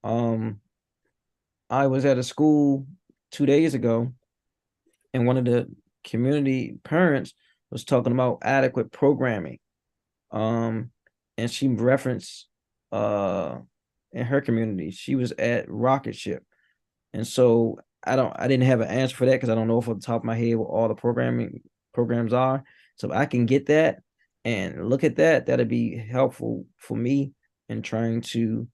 I was at a school 2 days ago, and one of the community parents was talking about adequate programming. And she referenced in her community, she was at Rocket Ship. And so I didn't have an answer for that because I don't know off the top of my head what all the programs are. So I can get that and look at that. That'd be helpful for me in trying to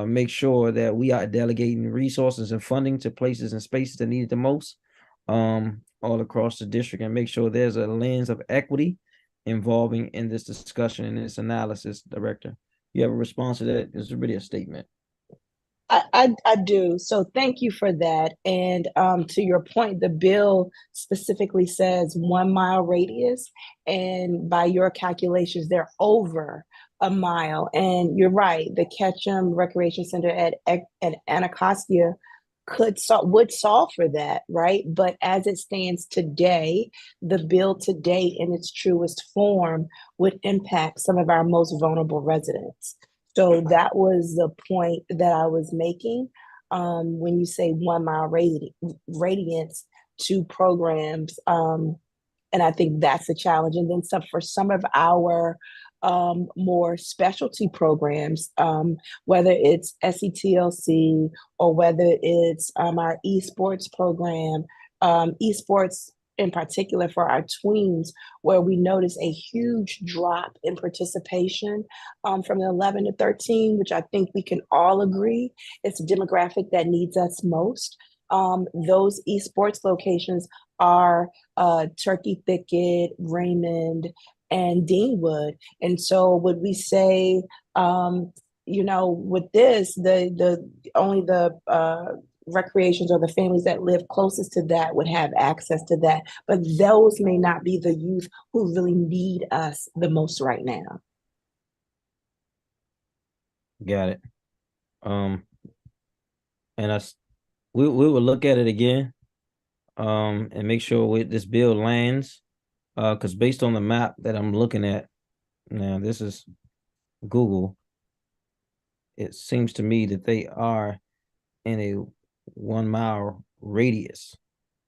make sure that we are delegating resources and funding to places and spaces that need it the most all across the district, and make sure there's a lens of equity involving in this discussion and this analysis. Director, you have a response to that? It's really a statement. I do. So thank you for that. And to your point, the bill specifically says 1 mile radius, and by your calculations, they're over a mile. And you're right, the Ketchum Recreation Center at Anacostia would solve for that, right? But as it stands today, the bill today in its truest form would impact some of our most vulnerable residents. So that was the point that I was making when you say 1 mile radiance to programs. And I think that's a challenge. And then for some of our more specialty programs, whether it's SETLC or whether it's our esports program, esports in particular for our tweens, where we notice a huge drop in participation from the 11 to 13, which I think we can all agree it's a demographic that needs us most. Those esports locations are Turkey Thicket, Raymond, and Deanwood. And so would we say, with this, the recreations or the families that live closest to that would have access to that, but those may not be the youth who really need us the most right now. Got it. And we will look at it again and make sure this bill lands, because based on the map that I'm looking at now, this is Google, it seems to me that they are in a 1 mile radius.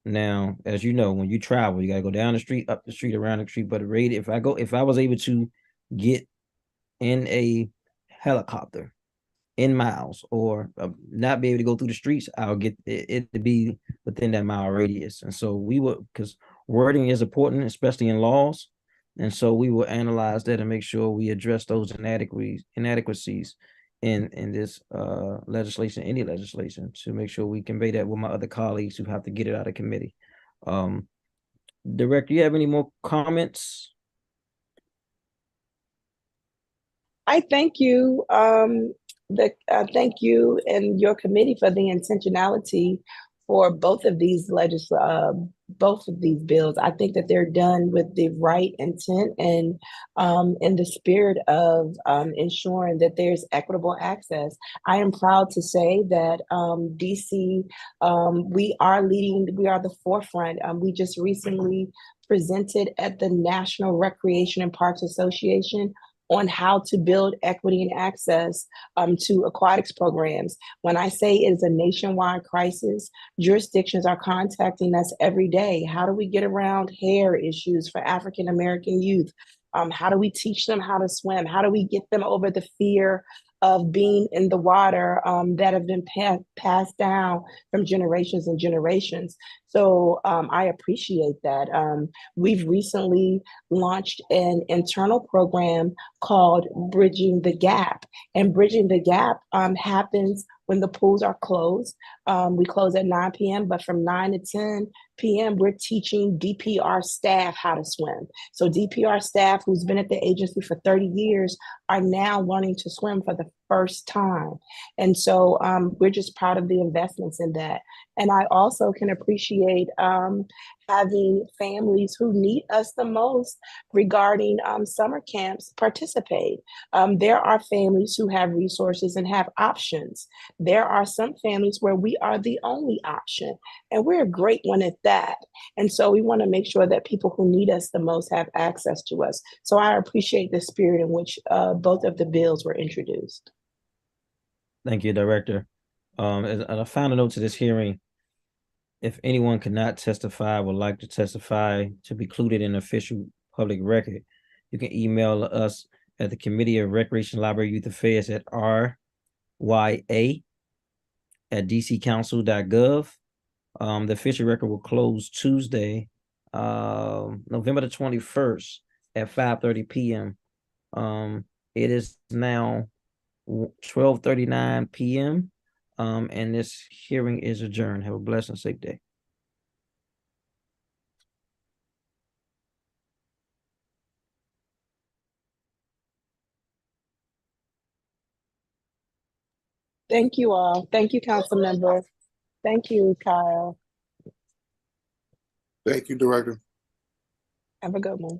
Now, as you know, when you travel, you gotta go down the street, up the street, around the street. But if I was able to get in a helicopter in miles, or not be able to go through the streets, I'll get it to be within that mile radius. And so we will, because wording is important, especially in laws. And so we will analyze that and make sure we address those inadequacies in this legislation, any legislation, to make sure we convey that with my other colleagues who have to get it out of committee. Director, you have any more comments? I thank you. Thank you and your committee for the intentionality for both of these bills. I think that they're done with the right intent and in the spirit of ensuring that there's equitable access. I am proud to say that DC, we are the forefront. We just recently presented at the National Recreation and Parks Association on how to build equity and access to aquatics programs. When I say it is a nationwide crisis, jurisdictions are contacting us every day. How do we get around hair issues for African American youth? How do we teach them how to swim? How do we get them over the fear of being in the water that have been passed down from generations and generations? So I appreciate that. We've recently launched an internal program called Bridging the Gap. And Bridging the Gap happens when the pools are closed. We close at 9 p.m., but from 9 to 10 p.m., we're teaching DPR staff how to swim. So DPR staff who's been at the agency for 30 years are now learning to swim for the first time. And so we're just proud of the investments in that. And I also can appreciate having families who need us the most regarding summer camps participate. There are families who have resources and have options. There are some families where we are the only option, and we're a great one at that. And so we want to make sure that people who need us the most have access to us. So I appreciate the spirit in which both of the bills were introduced. Thank you, Director. As a final note to this hearing, if anyone could not testify, would like to testify to be included in official public record, you can email us at the Committee of Recreation, Library, Youth Affairs at RYA@dccouncil.gov. The official record will close Tuesday, November the 21st at 5:30 p.m. It is now 12:39 p.m. And this hearing is adjourned. Have a blessed and safe day. Thank you all. Thank you, Council Member. Thank you, Kyle. Thank you, Director. Have a good one.